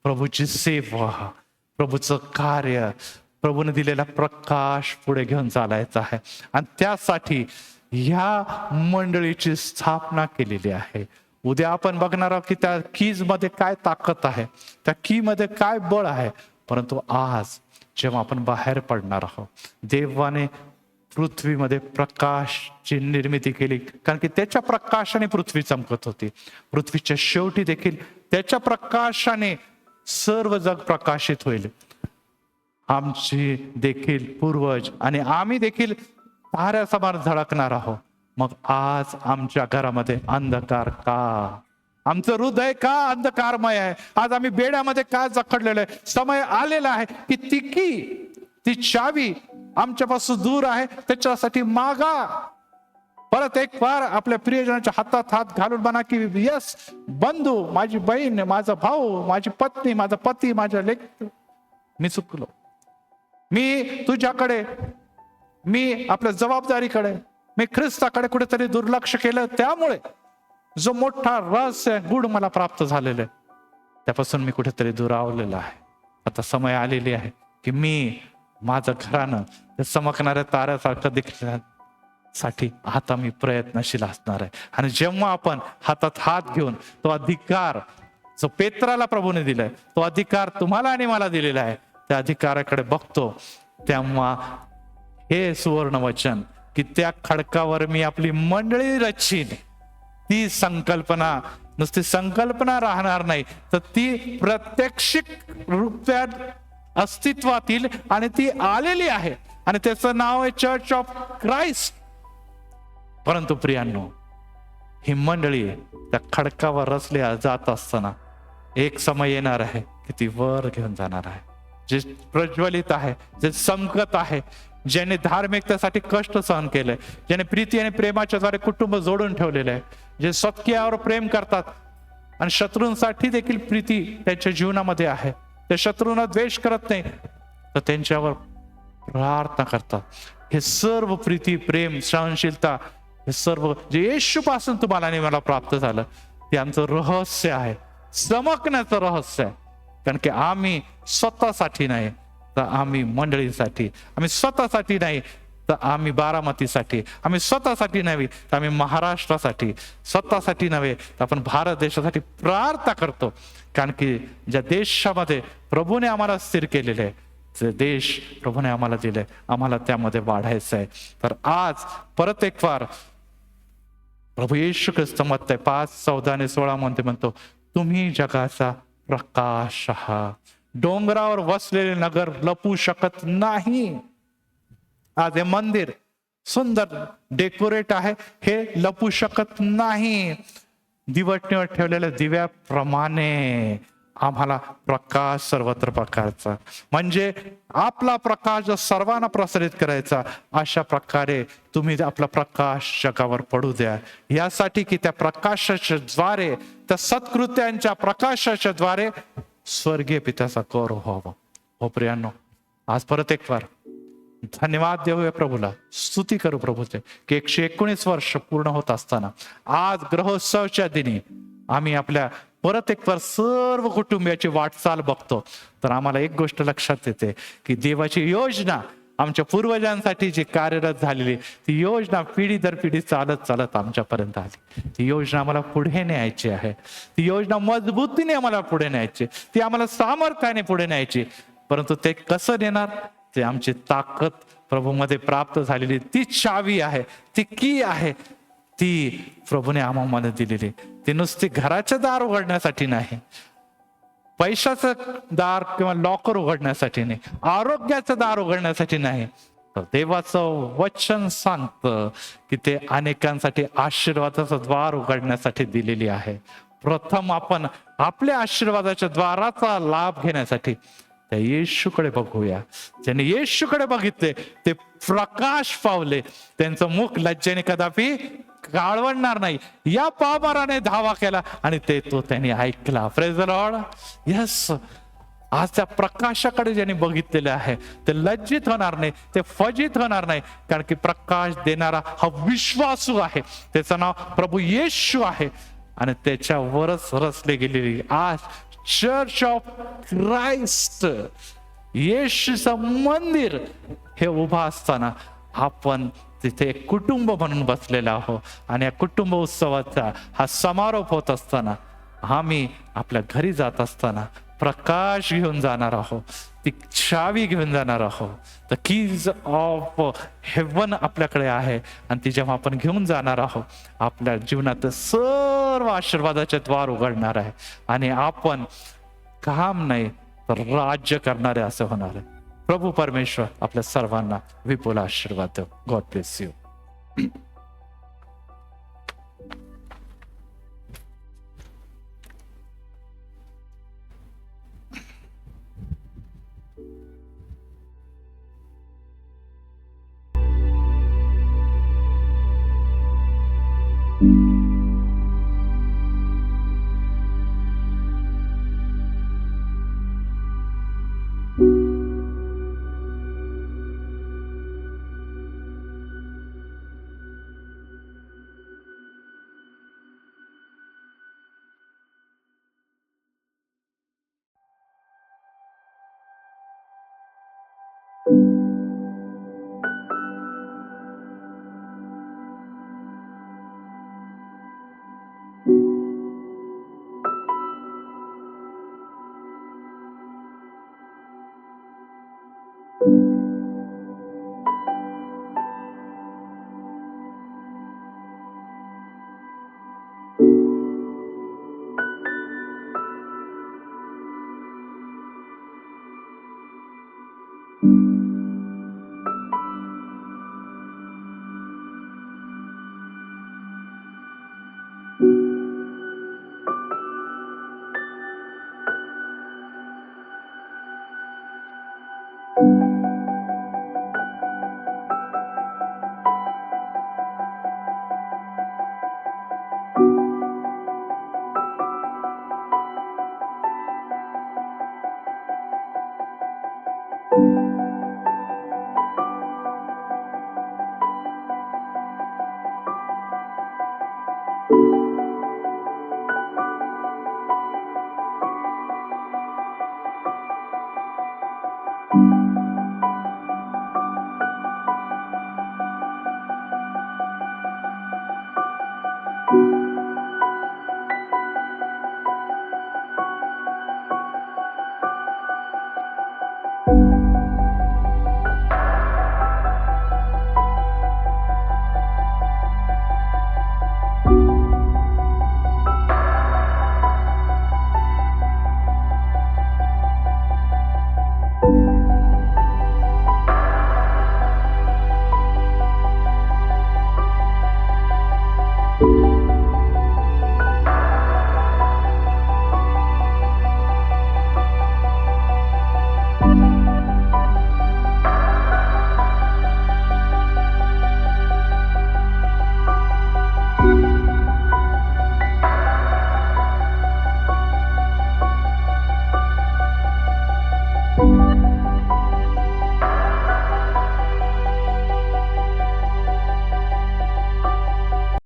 प्रभूची सेवा, प्रभूचं कार्य, प्रभूने दिलेला प्रकाश पुढे घेऊन चालायचा आहे. आणि त्यासाठी ह्या मंडळीची स्थापना केलेली आहे. उद्या आपण बघणार आहोत की त्या कीज मध्ये काय ताकद आहे, त्या की मध्ये काय बळ आहे. परंतु आज जेव्हा आपण बाहेर पडणार आहोत, देवाने पृथ्वीमध्ये प्रकाशची निर्मिती केली, कारण की त्याच्या प्रकाशाने पृथ्वी चमकत होती. पृथ्वीच्या शेवटी देखील त्याच्या प्रकाशाने सर्व जग प्रकाशित होईल. आमची देखील पूर्वज आणि आम्ही देखील ताऱ्यासमान झळकणार आहोत. मग आज आमच्या घरामध्ये अंधकार का? आमचं हृदय का अंधकारमय आहे? आज आम्ही बेड्यामध्ये का जखडलेलो आहे? समय आलेला आहे की ती चावी आमच्यापासून दूर आहे, त्याच्यासाठी मागा. परत एक वार आपल्या प्रियजनाच्या हातात हात घालून म्हणा की यस बंधू, माझी बहीण, माझा भाऊ, माझी पत्नी, माझा पती, माझ्या लेक, मी चुकलो. मी तुझ्याकडे, मी आपल्या जबाबदारीकडे, मी ख्रिस्ताकडे कुठेतरी दुर्लक्ष केलं. त्यामुळे जो मोठा रहस्य गुढ मला प्राप्त झालेलं आहे, त्यापासून मी कुठेतरी दुरावलेला आहे. आता समय आलेली आहे की मी, माझं घरानं ते चमकणाऱ्या ताऱ्यासारखं दिखण्यासाठी आता मी प्रयत्नशील असणार आहे. आणि जेव्हा आपण हातात हात घेऊन तो अधिकार जो पेत्राला प्रभूने दिलाय, तो अधिकार तुम्हाला आणि मला दिलेला आहे, त्या अधिकाराकडे बघतो, तेव्हा हे सुवर्ण वचन की त्या खडकावर मी आपली मंडळी रचीन, ती संकल्पना नुसती संकल्पना राहणार नाही, तर ती प्रत्यक्षिक रूपात अस्तित्वातील आणि ती आलेली आहे. आणि त्याचं नाव आहे चर्च ऑफ क्राइस्ट. परंतु प्रियांनो, ही मंडळी त्या खडकावर रचली जात असताना एक समय येणार आहे की ती वर घेऊन जाणार आहे. जे प्रज्वलित आहे, जे चमकत आहे, ज्याने धार्मिकतेसाठी कष्ट सहन केलंय, ज्याने प्रीती आणि प्रेमाच्या द्वारे कुटुंब जोडून ठेवलेले आहे, जे सत्यावर प्रेम करतात आणि शत्रूंसाठी देखील प्रीती त्यांच्या जीवनामध्ये आहे, ते शत्रूंना द्वेष करत नाही, तर त्यांच्यावर प्रार्थना करतात. हे सर्व प्रीती, प्रेम, सहनशीलता, हे सर्व जे येशू पासून तुम्हाला आणि मला प्राप्त झालं, ते आमचं रहस्य आहे, चमकण्याचं रहस्य आहे. कारण की आम्ही स्वतःसाठी नाही तर आम्ही मंडळीसाठी, आम्ही स्वतःसाठी नाही तर आम्ही बारामतीसाठी, आम्ही स्वतःसाठी नव्हे तर आम्ही महाराष्ट्रासाठी, स्वतःसाठी नव्हे तर आपण भारत देशासाठी प्रार्थना करतो. कारण की ज्या देशामध्ये प्रभूने आम्हाला स्थिर केलेले आहे, जे देश प्रभूने आम्हाला दिले, आम्हाला त्यामध्ये वाढायचं आहे. तर आज परत एक वार प्रभू येशू ख्रिस्त म्हणतंय 5:14-16 मध्ये म्हणतो, तुम्ही जगाचा प्रकाश आहात. डोंगरावर वसलेले नगर लपू शकत नाही. आज हे मंदिर सुंदर डेकोरेट आहे, हे लपू शकत नाही. दिवटणीवर ठेवलेल्या दिव्याप्रमाणे आम्हाला प्रकाश सर्वत्र प्रकारचा, म्हणजे आपला प्रकाश सर्वांना प्रसारित करायचा. अशा प्रकारे तुम्ही आपला प्रकाश जगावर पडू द्या, यासाठी की त्या प्रकाशाच्या द्वारे, त्या सत्कृत्यांच्या प्रकाशाच्या द्वारे स्वर्गीय पित्याचा गौरव व्हावा. हो प्रियांनो, आज परत एक वार धन्यवाद देऊया प्रभूला, स्तुती करू प्रभूचे की 119 वर्ष पूर्ण होत असताना आज ग्रहोत्सवच्या दिनी आम्ही आपल्या परत एक वार सर्व कुटुंबियाची वाटचाल बघतो. तर आम्हाला एक गोष्ट लक्षात येते की देवाची योजना आमच्या पूर्वजांसाठी जी कार्यरत झालेली, ती योजना पिढी दर पिढी चालत चालत आमच्यापर्यंत आली. ती योजना आम्हाला पुढे न्यायची आहे, ती योजना मजबूतीने आम्हाला पुढे न्यायची, ती आम्हाला सामर्थ्याने पुढे न्यायची. परंतु ते कसं नेणार, ते आमची ताकद प्रभूमध्ये प्राप्त झालेली ती चावी आहे, ती की आहे, ती प्रभूने आम्हाला दिलेली. ती नुसती घराचं दार उघडण्यासाठी नाही, पैशाचं दार किंवा लॉकर उघडण्यासाठी नाही, आरोग्याचं दार उघडण्यासाठी नाही, तर देवाचं वचन सांगतं की ते अनेकांसाठी आशीर्वादाचं द्वार उघडण्यासाठी दिलेली आहे. प्रथम आपण आपल्या आशीर्वादाच्या द्वाराचा लाभ घेण्यासाठी त्या येशूकडे बघूया. ज्यांनी येशूकडे बघितले ते प्रकाश पावले, त्यांचं मुख लज्जेने कदापि काळवणार नाही. या पामराने धावा केला आणि ते तो त्यांनी ऐकला. Praise the Lord. यस, आज त्या प्रकाशाकडे ज्यांनी बघितलेले आहे ते लज्जित होणार नाही, ते फजित होणार नाही. कारण की प्रकाश देणारा हा विश्वासू आहे, त्याचं नाव प्रभू येशू आहे आणि त्याच्यावरच रचले गेलेली आज चर्च ऑफ क्राइस्ट, येशूचं मंदिर हे उभा असताना आपण तिथे एक कुटुंब म्हणून बसलेला आहोत. आणि या कुटुंब उत्सवाचा हा समारोप होत असताना आम्ही आपल्या घरी जात असताना प्रकाश घेऊन जाणार आहोत, ती चावी घेऊन जाणार आहोत. द कीज ऑफ हेवन आपल्याकडे आहे आणि ती जेव्हा आपण घेऊन जाणार आहोत आपल्या जीवनात सर्व आशीर्वादाचे द्वार उघडणार आहे आणि आपण काम नाही तर राज्य करणारे असं होणार आहे. प्रभू परमेश्वर आपल्या सर्वांना विपुल आशीर्वाद देव. God bless you.